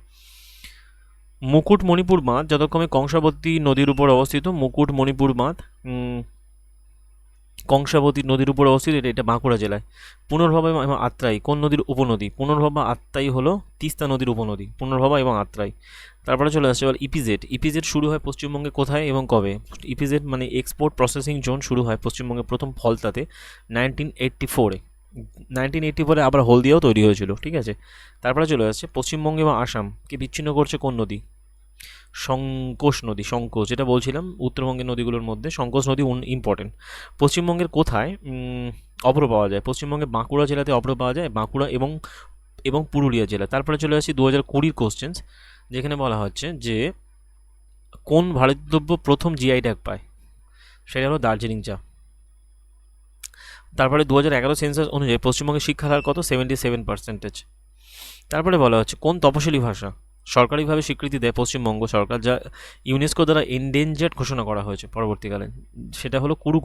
মুকুটমণিপুর বাঁধ যথাক্রমে কংসাবতী নদীর উপর অবস্থিত। মুকুটমণিপুর বাঁধ কংসাবতী নদীর উপর অবস্থিত, এটা বাঁকুড়া জেলায়। পুনর্ভবা এবং আত্রাই কোন নদীর উপনদী? পুনর্ভবা আত্রাই হলো তিস্তা নদীর উপনদী, পুনর্ভবা এবং আত্রাই। তারপরে চলে আসছে এবার ইপিজেড শুরু হয় পশ্চিমবঙ্গে কোথায় এবং কবে? ইপিজেড মানে এক্সপোর্ট প্রসেসিং জোন শুরু হয় পশ্চিমবঙ্গে প্রথম ফলতাতে 1984-এ। 1984-এ আবার হলদিয়াও তৈরি হয়েছিল, ঠিক আছে। তারপরে চলে আসছে পশ্চিমবঙ্গ এবং আসামকে বিচ্ছিন্ন করছে কোন নদী? সংকোচ নদী, যেটা বলছিলাম উত্তরবঙ্গের নদীগুলোর মধ্যে সংকোচ নদী ইম্পর্টেন্ট। পশ্চিমবঙ্গের কোথায় অভ্র পাওয়া যায়? পশ্চিমবঙ্গের বাঁকুড়া জেলাতে অভ্র পাওয়া যায়, বাঁকুড়া এবং পুরুলিয়া জেলা। তারপরে চলে আসি 2020 কোশ্চেন্স, যেখানে বলা হচ্ছে যে কোন ভারতীয় দ্রব্য প্রথম জিআই ট্যাগ পায়? সেটা হলো দার্জিলিং চা। তারপরে 2011 সেন্সাস অনুযায়ী পশ্চিমবঙ্গের শিক্ষার হার কত? 77%। তারপরে বলা হচ্ছে কোন তপশিলি ভাষা সরকারিভাবে স্বীকৃতি দেয় পশ্চিমবঙ্গ সরকার, যা ইউনেস্কো দ্বারা এন্ডেঞ্জার্ড ঘোষণা করা হয়েছে পরবর্তীকালে? সেটা হলো কুড়ুক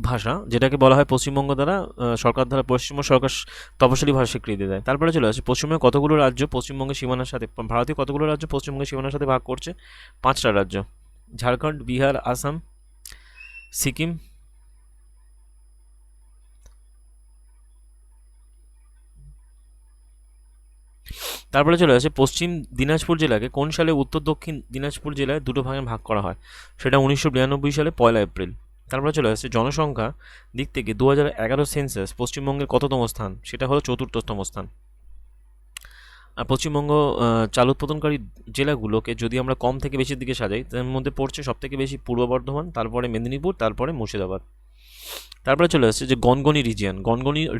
ভাষা, যেটাকে বলা হয় পশ্চিমবঙ্গ দ্বারা সরকার দ্বারা পশ্চিমবঙ্গ সরকার তপশিলি ভাষা স্বীকৃতি দেয়। তারপরে চলে আসে পশ্চিমবঙ্গে কতগুলো রাজ্য পশ্চিমবঙ্গের সীমানার সাথে, ভারতীয় কতগুলো রাজ্য পশ্চিমবঙ্গের সীমানার সাথে ভাগ করছে? 5টা রাজ্য, ঝাড়খণ্ড, বিহার, আসাম, সিকিম। তারপরে চলে আসে পশ্চিম দিনাজপুর জেলাকে কোন সালে উত্তর দক্ষিণ দিনাজপুর জেলায় দুটো ভাগে ভাগ করা হয়? সেটা 1992 সালে 1 এপ্রিল। তারপরে চলে আসছে জনসংখ্যা দিক থেকে 2011 সেন্সাস পশ্চিমবঙ্গের কততম স্থান? সেটা হলো 4র্থতম স্থান। আর পশ্চিমবঙ্গ চাল উৎপাদনকারী জেলাগুলোকে যদি আমরা কম থেকে বেশির দিকে সাজাই, তার মধ্যে পড়ছে সবথেকে বেশি পূর্ব বর্ধমান, তারপরে মেদিনীপুর, তারপরে মুর্শিদাবাদ। তারপরে চলে আসছে যে গনগনি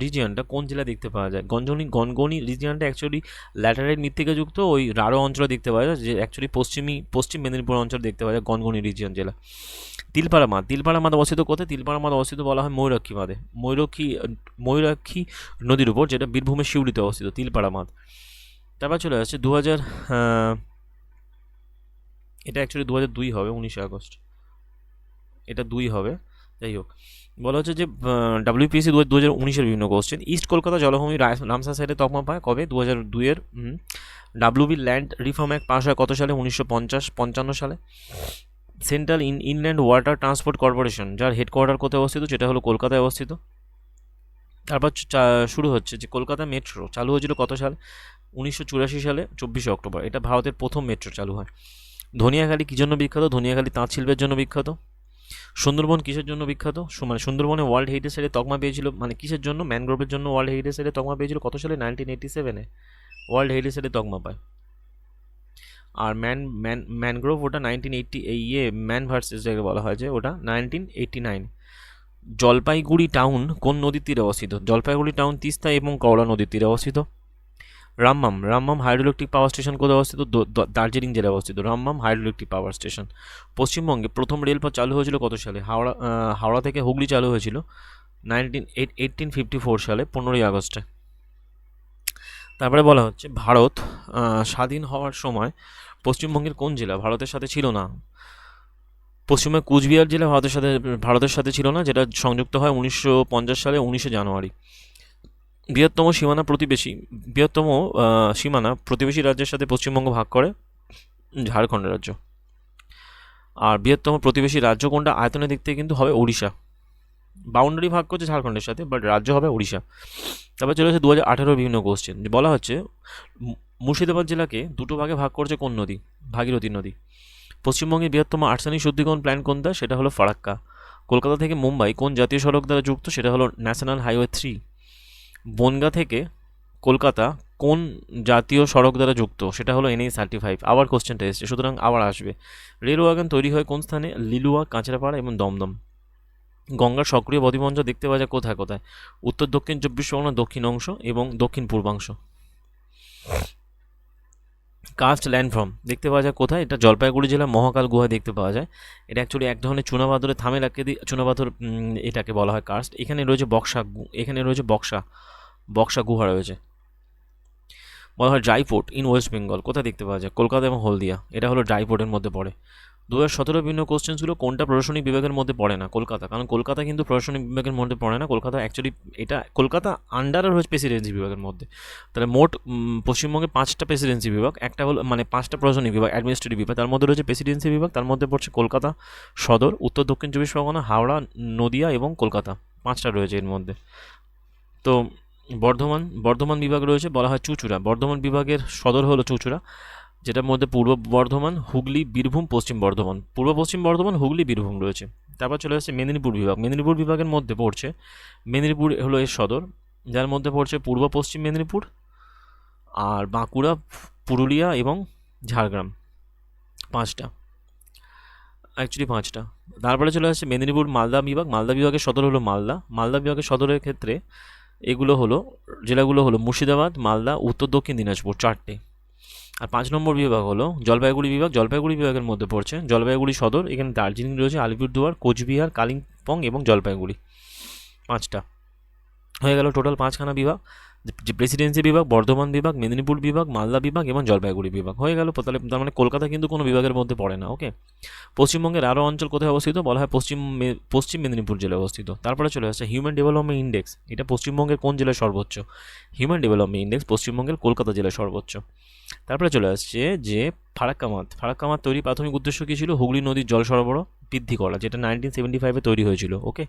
রিজিয়নটা কোন জেলা দেখতে পাওয়া যায়? গনগনি রিজিয়নটা অ্যাকচুয়ালি ল্যাটারাইট মৃত্তিকা যুক্ত ওই রাঢ় অঞ্চলে দেখতে পাওয়া যায়, যে অ্যাকচুয়ালি পশ্চিম মেদিনীপুর অঞ্চলে দেখতে পাওয়া যায় গনগনি রিজিয়ন জেলা। তিলপাড়া মাদ অবস্থিত কোথায়? তিলপাড়া মাদ অবস্থিত বলা হয় ময়ূরাক্ষী মাদে, ময়ূরাক্ষী নদীর উপর, যেটা বীরভূমের সিউড়িতে অবস্থিত তিলপাড়া মাদ। তারপর চলে আসছে এটা অ্যাকচুয়ালি 2002 হবে, 19 আগস্ট, এটা 2 হবে। যাই হোক, বলা হচ্ছে যে ডাব্লিউপিএসসি 2019-এর বিভিন্ন কোশ্চেন। ইস্ট কলকাতা জলভূমি রামসার সাইডে তকমা পায় কবে? 2002-এর। WB land reform act pass হয় কত সালে? 1955 সালে। Central inland water transport corporation, যার হেডকোয়ার্টার কোথায় অবস্থিত? যেটা হলো কলকাতায় অবস্থিত। তারপর শুরু হচ্ছে যে কলকাতা মেট্রো চালু হয়েছিল কত সালে? 1984 সালে 24 অক্টোবর। এটা ভারতের প্রথম মেট্রো চালু হয়। ধনিয়াখালী কী জন্য বিখ্যাত? ধনিয়াখালী তাঁত শিল্পের জন্য বিখ্যাত। সুন্দরবন কিসের জন্য বিখ্যাত? মানে সুন্দরবনে ওয়ার্ল্ড হেরিটেজ সাইটে তকমা পেয়েছিল, মানে কিসের জন্য? ম্যানগ্রোভের জন্য ওয়ার্ল্ড হেরিটেজ সাইটে তকমা পেয়েছিল কত সালে? 1987-এ ওয়ার্ল্ড হেরিটেজ সাইটে তকমা পায়। আর ম্যানগ্রোভ ওটা 1980, ম্যান ভার্সেস যাকে বলা হয় যে ওটা 1989। জলপাইগুড়ি টাউন কোন নদীর তীরে অবস্থিত? জলপাইগুড়ি টাউন তিস্তা এবং কওড়া নদীর তীরে অবস্থিত। রামমাম হাইড্রোইলেকট্রিক পাওয়ার স্টেশন কোথায় অবস্থিত? দার্জিলিং জেলায় অবস্থিত রামমাম হাইড্রোইলেকট্রিক পাওয়ার স্টেশন। পশ্চিমবঙ্গে প্রথম রেলপথ চালু হয়েছিল কত সালে? হাওড়া থেকে হুগলি চালু হয়েছিল 1854 সালে 15ই আগস্টে। তারপরে বলা হচ্ছে ভারত স্বাধীন হওয়ার সময় পশ্চিমবঙ্গের কোন জেলা ভারতের সাথে ছিল না? পশ্চিমবঙ্গের কুচবিহার জেলা ভারতের সাথে ছিল না, যেটা সংযুক্ত হয় 1950 সালে 19শে জানুয়ারি। বৃহত্তম সীমানা প্রতিবেশী রাজ্যের সাথে পশ্চিমবঙ্গ ভাগ করে ঝাড়খণ্ড রাজ্য। আর বৃহত্তম প্রতিবেশী রাজ্য কোনটা আয়তনের দিক থেকে? কিন্তু হবে ওড়িশা। বাউন্ডারি ভাগ করছে ঝাড়খণ্ডের সাথে, বাট রাজ্য হবে ওড়িশা। তারপর চলে আসে 2018 বিভিন্ন কোশ্চেন। বলা হচ্ছে মুর্শিদাবাদ জেলাকে দুটো ভাগে ভাগ করছে কোন নদী? ভাগীরথী নদী। পশ্চিমবঙ্গের বৃহত্তম আর্সেনিক শুদ্ধিকরণ প্ল্যান্ট কোনটা? সেটা হলো ফারাক্কা। কলকাতা থেকে মুম্বাই কোন জাতীয় সড়ক দ্বারা যুক্ত? সেটা হলো ন্যাশনাল হাইওয়ে 3। বনগাঁ থেকে কলকাতা কোন জাতীয় সড়ক দ্বারা যুক্ত? সেটা হলো NH-35। আবার কোশ্চেনটা এসছে, সুতরাং আবার আসবে। রেল ওয়াগন তৈরি হয় কোন স্থানে? লিলুয়া, কাঁচরাপাড়া এবং দমদম। গঙ্গার সক্রিয় বদ্বীপঞ্চল দেখতে পাওয়া যায় কোথায় কোথায়? উত্তর দক্ষিণ 24 পরগনা দক্ষিণ অংশ এবং দক্ষিণ পূর্বাংশ। কাস্ট ল্যান্ডফর্ম দেখতে পাওয়া যায় কোথায়? এটা জলপাইগুড়ি জেলার মহাকাল গুহায় দেখতে পাওয়া যায়। এটা অ্যাকচুয়ালি এক ধরনের চুনাপাথরের থামে রাখে দিয়ে চুনাপাথর, এটাকে বলা হয় কাস্ট। এখানে রয়েছে বক্সা গুহা রয়েছে। বলা হয় dry port in West Bengal কোথায় দেখতে পাওয়া যায়? কলকাতা এবং হলদিয়া। এটা হলো ড্রাই পোর্টের মধ্যে পড়ে। 2017 বিভিন্ন কোশ্চেন্সগুলো কোনটা প্রশাসনিক বিভাগের মধ্যে পড়ে না? কলকাতা। কারণ কলকাতা কিন্তু প্রশাসনিক বিভাগের মধ্যে পড়ে না। কলকাতা অ্যাকচুয়ালি এটা কলকাতা আন্ডার রয়েছে প্রেসিডেন্সি বিভাগের মধ্যে। তাহলে মোট পশ্চিমবঙ্গে 5টা প্রেসিডেন্সি বিভাগ, একটা হলো মানে 5টা প্রশাসনিক বিভাগ, অ্যাডমিনিস্ট্রেটিভ বিভাগ। তার মধ্যে রয়েছে প্রেসিডেন্সি বিভাগ, তার মধ্যে পড়ছে কলকাতা সদর, উত্তর দক্ষিণ 24 পরগনা, হাওড়া, নদিয়া এবং কলকাতা। 5টা রয়েছে এর মধ্যে। তো বর্ধমান বিভাগ রয়েছে, বলা হয় চুঁচুড়া। বর্ধমান বিভাগের সদর হলো চুঁচুড়া, যেটার মধ্যে পূর্ব বর্ধমান, হুগলি, বীরভূম, পশ্চিম বর্ধমান। পূর্ব পশ্চিম বর্ধমান, হুগলি, বীরভূম রয়েছে। তারপর চলে আসছে মেদিনীপুর বিভাগ। মেদিনীপুর বিভাগের মধ্যে পড়ছে মেদিনীপুর হলো এর সদর, যার মধ্যে পড়ছে পূর্ব পশ্চিম মেদিনীপুর, আর বাঁকুড়া, পুরুলিয়া এবং ঝাড়গ্রাম। 5টা, অ্যাকচুয়ালি 5টা। তারপরে চলে আসছে মেদিনীপুর মালদা বিভাগ। মালদা বিভাগের সদর হলো মালদা। মালদা বিভাগের সদরের ক্ষেত্রে এগুলো হলো জেলাগুলো হলো মুর্শিদাবাদ, মালদা, উত্তর দক্ষিণ দিনাজপুর, 4টে। আর 5 নম্বর বিভাগ হলো জলপাইগুড়ি বিভাগ। জলপাইগুড়ি বিভাগের মধ্যে পড়ছে জলপাইগুড়ি সদর, এখানে দার্জিলিং রয়েছে, আলিপুরদুয়ার, কোচবিহার, কালিম্পং এবং জলপাইগুড়ি। 5টা হয়ে গেল টোটাল 5খানা বিভাগ, যে প্রেসিডেন্সি বিভাগ, বর্ধমান বিভাগ, মেদিনীপুর বিভাগ, মালদা বিভাগ এবং জলপাইগুড়ি বিভাগ হয়ে গেল। তাহলে তার মানে কলকাতা কিন্তু কোনো বিভাগের মধ্যে পড়ে না। ওকে। পশ্চিমবঙ্গের আরও অঞ্চল কোথায় অবস্থিত? বলা হয় পশ্চিম মেদিনীপুর জেলায় অবস্থিত। তারপরে চলে আসছে হিউম্যান ডেভেলপমেন্ট ইন্ডেক্স। এটা পশ্চিমবঙ্গের কোন জেলায় সর্বোচ্চ? হিউম্যান ডেভেলপমেন্ট ইন্ডেক্স পশ্চিমবঙ্গের কলকাতা জেলায় সর্বোচ্চ। তারপরে চলে আসছে যে ফারাক্কা বাঁধ তৈরি প্রাথমিক উদ্দেশ্য কী ছিল? হুগলি নদীর জল সরবরাহ বৃদ্ধি করা, যেটা 1975-এ তৈরি হয়েছিল। ওকে।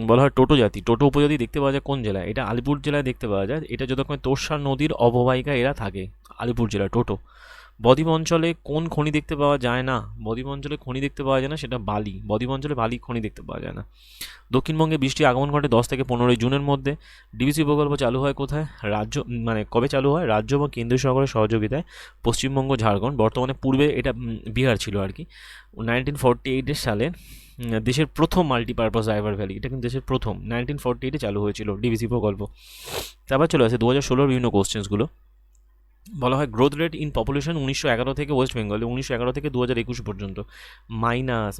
বলা হয় টোটো উপজাতি দেখতে পাওয়া যায় কোন জেলায়? এটা আলিপুর জেলায় দেখতে পাওয়া যায়। এটা যতক্ষণ তোর্ষা নদীর অববাহিকা এরা থাকে, আলিপুর জেলায় টোটো। বদ্বীপ অঞ্চলে কোন খনি দেখতে পাওয়া যায় না? বদ্বীপ অঞ্চলে খনি দেখতে পাওয়া যায় না, সেটা বালি। বদ্বীপ অঞ্চলে বালি খনি দেখতে পাওয়া যায় না। দক্ষিণবঙ্গে বৃষ্টি আগমন ঘটে 10 থেকে 15 জুনের মধ্যে। ডিবিসি প্রকল্প চালু হয় কোথায়? মানে কবে চালু হয়? রাজ্য বা কেন্দ্রীয় সরকারের সহযোগিতায়। পশ্চিমবঙ্গ, ঝাড়খণ্ড। বর্তমানে পূর্বে এটা বিহার ছিল আর কি। 1948 সালে দেশের প্রথম মাল্টিপারপাস রাইভার ভ্যালি, এটা কিন্তু দেশের প্রথম 1948-এ চালু হয়েছিল ডিবিসি প্রকল্প। তারপর চলে আসে 2016 বিভিন্ন কোশ্চেন্সগুলো। বলা হয় গ্রোথ রেট ইন পপুলেশন 1911 থেকে ওয়েস্ট বেঙ্গলে 1911 থেকে 2021 পর্যন্ত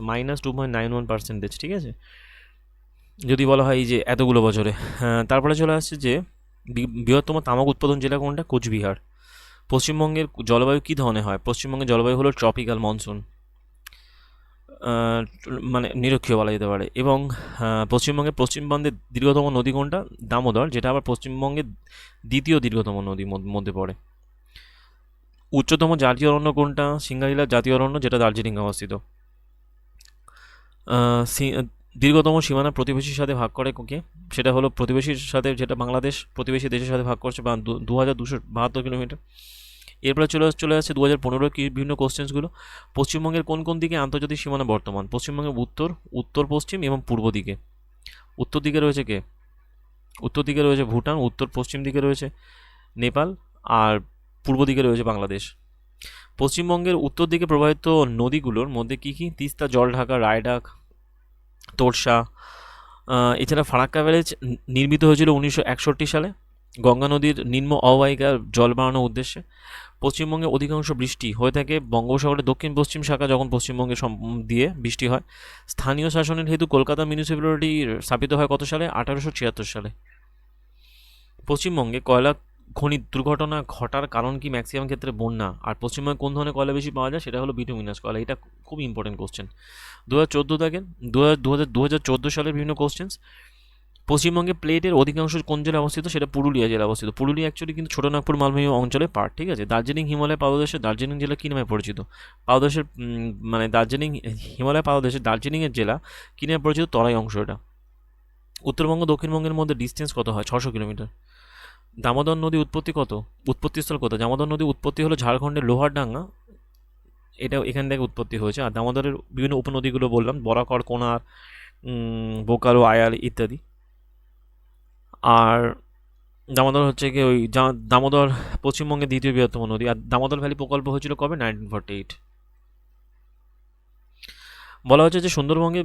মাইনাস 2.91%। ঠিক আছে, যদি বলা হয় এই যে এতগুলো বছরে। তারপরে চলে আসছে যে বৃহত্তম তামাক উৎপাদন জেলা কোনটা? কোচবিহার। পশ্চিমবঙ্গের জলবায়ু কী ধরনের হয়? পশ্চিমবঙ্গের জলবায়ু হলো ট্রপিক্যাল মনসুন। আহ, মানে নিরক্ষীয় বলা যেতে পারে। এবং পশ্চিমবঙ্গের পশ্চিমবঙ্গের দীর্ঘতম নদী কোনটা? দামোদর, যেটা আবার পশ্চিমবঙ্গের দ্বিতীয় দীর্ঘতম নদীর মধ্যে পড়ে। উচ্চতম জাতীয় অরণ্য কোনটা? সিঙ্গালিলা জাতীয় অরণ্য, যেটা দার্জিলিংয়ে অবস্থিত। আহ, সি- দীর্ঘতম সীমানা প্রতিবেশীর সাথে ভাগ করে কে? সেটা হলো প্রতিবেশীর সাথে, যেটা বাংলাদেশ প্রতিবেশী দেশের সাথে ভাগ করছে, বা 2272 কিলোমিটার। এরপরে চলে আসছে 2015 কি বিভিন্ন কোশ্চেন্সগুলো। পশ্চিমবঙ্গের কোন কোন দিকে আন্তর্জাতিক সীমানা বর্তমান? পশ্চিমবঙ্গের উত্তর পশ্চিম এবং পূর্ব দিকে। উত্তর দিকে রয়েছে কে? উত্তর দিকে রয়েছে ভুটান, উত্তর পশ্চিম দিকে রয়েছে নেপাল, আর পূর্ব দিকে রয়েছে বাংলাদেশ। পশ্চিমবঙ্গের উত্তর দিকে প্রবাহিত নদীগুলোর মধ্যে কি কি? তিস্তা, জলঢাকা, রায়ডাক, তোরসা। এছাড়া ফারাক্কা ব্যারেজ নির্মিত হয়েছিল 1961 সালে গঙ্গা নদীর নিম্ন অববাহিকার জল বাড়ানোর উদ্দেশ্যে। পশ্চিমবঙ্গে অধিকাংশ বৃষ্টি হয়ে থাকে বঙ্গোপসাগরের দক্ষিণ পশ্চিম শাখা, যখন পশ্চিমবঙ্গে দিয়ে বৃষ্টি হয়। স্থানীয় শাসনের হেতু কলকাতা মিউনিসিপ্যালিটি স্থাপিত হয় কত সালে? 1876 সালে। পশ্চিমবঙ্গে কয়লা খনি দুর্ঘটনা ঘটার কারণ কি? ম্যাক্সিমাম ক্ষেত্রে বন্যা। আর পশ্চিমবঙ্গে কোন ধরনের কয়লা বেশি পাওয়া যায়? সেটা হলো বিটুমিনাস কয়লা। এটা খুব ইম্পর্টেন্ট কোশ্চেন। 2014 থেকে 2014 সালের বিভিন্ন কোশ্চেন্স। পশ্চিমবঙ্গে প্লেটের অধিকাংশ কোন জেলায় অবস্থিত? সেটা পুরুলিয়া জেলা অবস্থিত। পুরুলিয়া অ্যাকচুয়ালি কিন্তু ছোটনাগপুর মালভূমি অঞ্চলের পার্ট, ঠিক আছে। দার্জিলিং হিমালয় পাদদেশে দার্জিলিং জেলা কী নামে পরিচিত? পাদদেশের মানে দার্জিলিং হিমালয় পাদদেশে দার্জিলিংয়ের জেলা কী নামে পরিচিত? তরাই অংশ এটা। উত্তরবঙ্গ দক্ষিণবঙ্গের মধ্যে ডিস্টেন্স কত হয়? 600 কিলোমিটার। দামোদর নদী উৎপত্তি কত? উৎপত্তিস্থল কত? দামোদর নদী উৎপত্তি হলো ঝাড়খণ্ডের লোহারডাঙ্গা, এটা এখান থেকে উৎপত্তি হয়েছে। আর দামোদরের বিভিন্ন উপনদীগুলো বললাম, বরাকর, কোনার, বোকারো, আয়ার ইত্যাদি। আর দামোদর হচ্ছে কি ওই দামোদর পশ্চিমবঙ্গের দ্বিতীয় বৃহত্তম নদী। আর দামোদর ভ্যালি প্রকল্প হয়েছিল কবে? 1948। বলা হচ্ছে যে সুন্দরবঙ্গে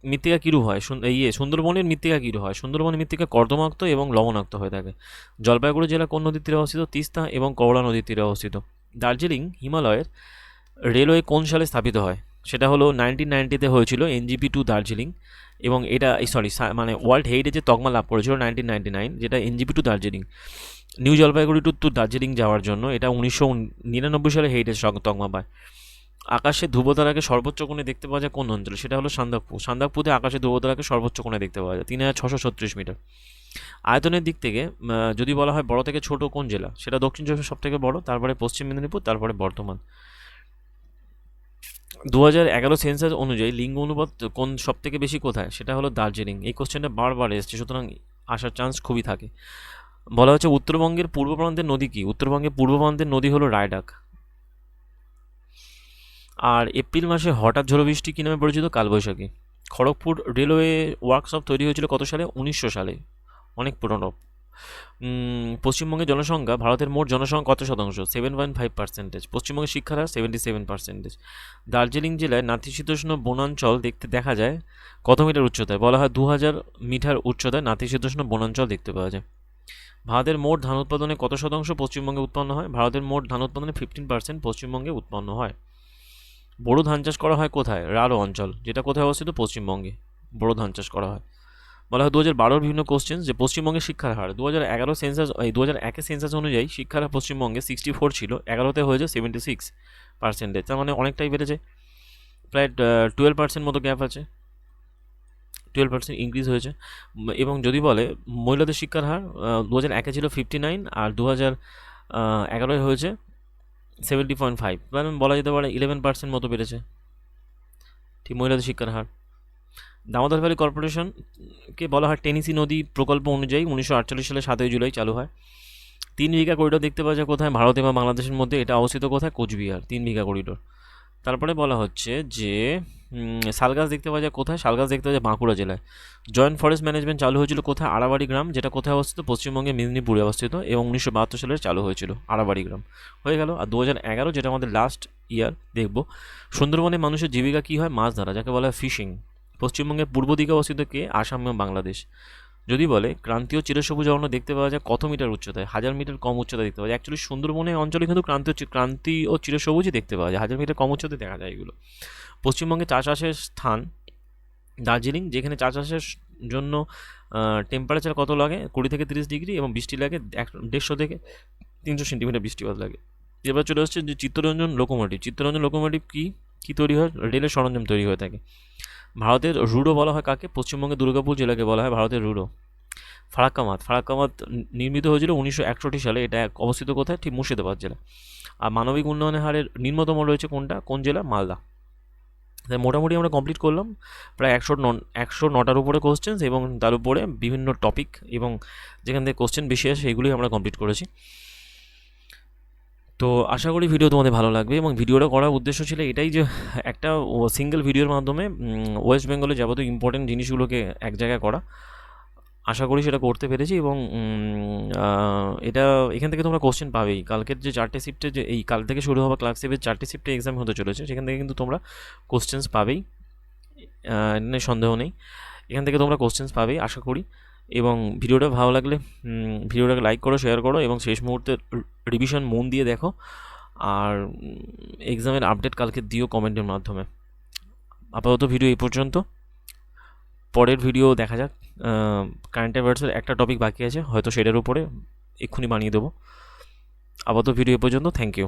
মৃত্তিকা কিরূপ হয়? সুন্দরবনের মৃত্তিকা কিরূপ হয়? সুন্দরবনের মৃত্তিকা কর্দমাক্ত এবং লবণাক্ত হয়ে থাকে। জলপাইগুড়ি জেলা কোন নদীর তীরে অবস্থিত? তিস্তা এবং কওড়া নদীর তীরে অবস্থিত। দার্জিলিং হিমালয়ের রেলওয়ে কোন সালে স্থাপিত হয়? সেটা হলো 1990-তে হয়েছিল, NGP-2 দার্জিলিং। এবং এটা মানে ওয়ার্ল্ড হেরিটেজের তকমা লাভ করেছিল 1999, যেটা NGP-2 Darjeeling. New Jalpaiguri to Darjeeling যাওয়ার জন্য এটা 1999 সালে হেরিটেজ তকমা পায়। আকাশে ধ্রুবতারাকে সর্বোচ্চ কোণে দেখতে পাওয়া যায় কোন অঞ্চলে? সেটা হলো সান্দাকফু। সান্দাকফুতে আকাশে ধ্রুবতারাকে সর্বোচ্চ কোণে দেখতে পাওয়া যায় 3636 মিটার। আয়তনের দিক থেকে যদি বলা হয় বড় থেকে ছোট কোন জেলা, সেটা দক্ষিণ চব্বিশ সব থেকে বড়, তারপরে পশ্চিম মেদিনীপুর, তারপরে বর্ধমান। 2011 সেন্সাস অনুযায়ী লিঙ্গ অনুপাত কোন সব থেকে বেশি কোথায়? সেটা হলো দার্জিলিং। এই কোশ্চেনটা বারবার এসছে, সুতরাং আসার চান্স খুবই থাকে। বলা হচ্ছে উত্তরবঙ্গের পূর্ব প্রান্তের নদী কি? উত্তরবঙ্গের পূর্ব প্রান্তের নদী হলো রায়ডাক। আর এপ্রিল মাসে হঠাৎ ঝড়ো বৃষ্টি কী নামে পরিচিত? কালবৈশাখী। খড়গপুর রেলওয়ে ওয়ার্কশপ তৈরি হয়েছিল কত সালে? 1900 সালে, অনেক পুরনো। পশ্চিমবঙ্গের জনসংখ্যা ভারতের মোট জনসংখ্যা কত শতাংশ? 7.5%। পশ্চিমবঙ্গের শিক্ষার হার 77%। দার্জিলিং জেলায় নাতিশীতোষ্ণ বনাঞ্চল দেখতে দেখা যায় কত মিটার উচ্চতায়? বলা হয় 2000 মিটার উচ্চতায় নাতিশীতোষ্ণ বনাঞ্চল দেখতে পাওয়া যায়। ভারতের মোট ধান উৎপাদনে কত শতাংশ পশ্চিমবঙ্গে উৎপন্ন হয়? ভারতের মোট ধান উৎপাদনে 15% পশ্চিমবঙ্গে উৎপন্ন হয়। বোরো ধান চাষ করা হয় কোথায়? রাঢ় অঞ্চল, যেটা কোথায় অবস্থিত? পশ্চিমবঙ্গে বোরো ধান চাষ করা হয়। বলা হয় 2012 বিভিন্ন কোশ্চেন যে পশ্চিমবঙ্গের শিক্ষার হার 2001 সেন্সাস অনুযায়ী শিক্ষার হার পশ্চিমবঙ্গে 64 ছিল, 11তে হয়েছে 76%। তার মানে অনেকটাই বেড়েছে, প্রায় 12% মতো গ্যাপ আছে, 12% ইনক্রিজ হয়েছে। এবং যদি বলে মহিলাদের শিক্ষার হার 2001 ছিল 59, আর 2011 হয়েছে 70.5, মানে বলা যেতে পারে 11% মতো বেড়েছে, ঠিক মহিলাদের শিক্ষার হার। দামোদর ভ্যালি কর্পোরেশনকে বলা হয় টেনিসি নদী প্রকল্প অনুযায়ী 1948 সালে 7 জুলাই চালু হয়। 3 বিঘা করিডোর দেখতে পাওয়া যায় কোথায়? ভারত এবং বাংলাদেশের মধ্যে। এটা অবস্থিত কোথায়? কোচবিহার। 3 বিঘা করিডোর। তারপরে বলা হচ্ছে যে শাল গাছ দেখতে পাওয়া যায় কোথায়? শাল গাছ দেখতে পাওয়া যায় বাঁকুড়া জেলায়। জয়েন্ট ফরেস্ট ম্যানেজমেন্ট চালু হয়েছিল কোথায়? আড়াবাড়ি গ্রাম, যেটা কোথায় অবস্থিত? পশ্চিমবঙ্গের মেদিনীপুরে অবস্থিত, এবং 1972 সালে চালু হয়েছিল আড়াবাড়ি গ্রাম। হয়ে গেল। আর 2011, যেটা আমাদের লাস্ট ইয়ার দেখব, সুন্দরবনে মানুষের জীবিকা কী হয়? মাছ ধরা, যাকে বলা হয় ফিশিং। পশ্চিমবঙ্গের পূর্ব দিকে অবস্থিত কে? আসাম এবং বাংলাদেশ। যদি বলে ক্রান্তীয় চিরসবুজ অরণ্য দেখতে পাওয়া যায় কত মিটার উচ্চতায়? 1000 মিটার কম উচ্চতা দেখতে পাওয়া যায়। অ্যাকচুয়ালি সুন্দরবনের অঞ্চলে কিন্তু ক্রান্তি ও চিরসবুজই দেখতে পাওয়া যায়, 1000 মিটার কম উচ্চতায় দেখা যায় এগুলো। পশ্চিমবঙ্গে চা চাষের স্থান দার্জিলিং, যেখানে চা চাষের জন্য টেম্পারেচার কত লাগে? 20 থেকে 30 ডিগ্রি, এবং বৃষ্টি লাগে 150 থেকে 300 সেন্টিমিটার বৃষ্টিপাত লাগে। এবার চলে আসছে যে চিত্তরঞ্জন লোকোমোটিভ। চিত্তরঞ্জন লোকোমোটিভ কি? কী তৈরি হয়? রেলের সরঞ্জাম তৈরি হয়ে থাকে। ভারতের রুডো বলা হয় কাকে? পশ্চিমবঙ্গের দুর্গাপুর জেলাকে বলা হয় ভারতের রুডো। ফারাক্কা মাত নির্মিত হয়েছিল 1961 সালে। এটা অবস্থিত কোথায়? ঠিক মুর্শিদাবাদ জেলা। আর মানবিক উন্নয়নের হারের নিম্নতম রয়েছে কোনটা? কোন জেলা? মালদা। তাই মোটামুটি আমরা কমপ্লিট করলাম প্রায় 109টার উপরে কোশ্চেন্স এবং তার উপরে বিভিন্ন টপিক এবং যেখান থেকে কোশ্চেন বেশি আসে সেগুলোই আমরা কমপ্লিট করেছি। তো আশা করি ভিডিও তোমাদের ভালো লাগবে, এবং ভিডিওটা করার উদ্দেশ্য ছিল এটাই যে একটা সিঙ্গেল ভিডিওর মাধ্যমে ওয়েস্ট বেঙ্গলে যাবতীয় ইম্পর্টেন্ট জিনিসগুলোকে এক জায়গায় করা। আশা করি সেটা করতে পেরেছি, এবং এটা এখান থেকে তোমরা কোশ্চেন পাবেই। কালকের যে 4টে শিফটে, যে এই কাল থেকে শুরু হওয়া ক্লাস 7-এর 4টে শিফটে এক্সাম হতে চলেছে, সেখান থেকে কিন্তু তোমরা কোশ্চেন্স পাবেই, এটা সন্দেহ নেই। এখান থেকে তোমরা কোশ্চেন্স পাবেই আশা করি। এবং ভিডিওটা ভালো লাগলে ভিডিওটাকে লাইক করো, শেয়ার করো, এবং শেষ মুহূর্তে রিভিশন মন দিয়ে দেখো। আর এক্সামের আপডেট কালকে দিও কমেন্টের মাধ্যমে। আপাতত ভিডিও এই পর্যন্ত, পরের ভিডিও দেখা যাক। কারেন্ট অ্যাফেয়ার্সের একটা টপিক বাকি আছে, হয়তো সেটার উপরে এক্ষুনি বানিয়ে দেবো। আপাতত ভিডিও এই পর্যন্ত, থ্যাংক ইউ।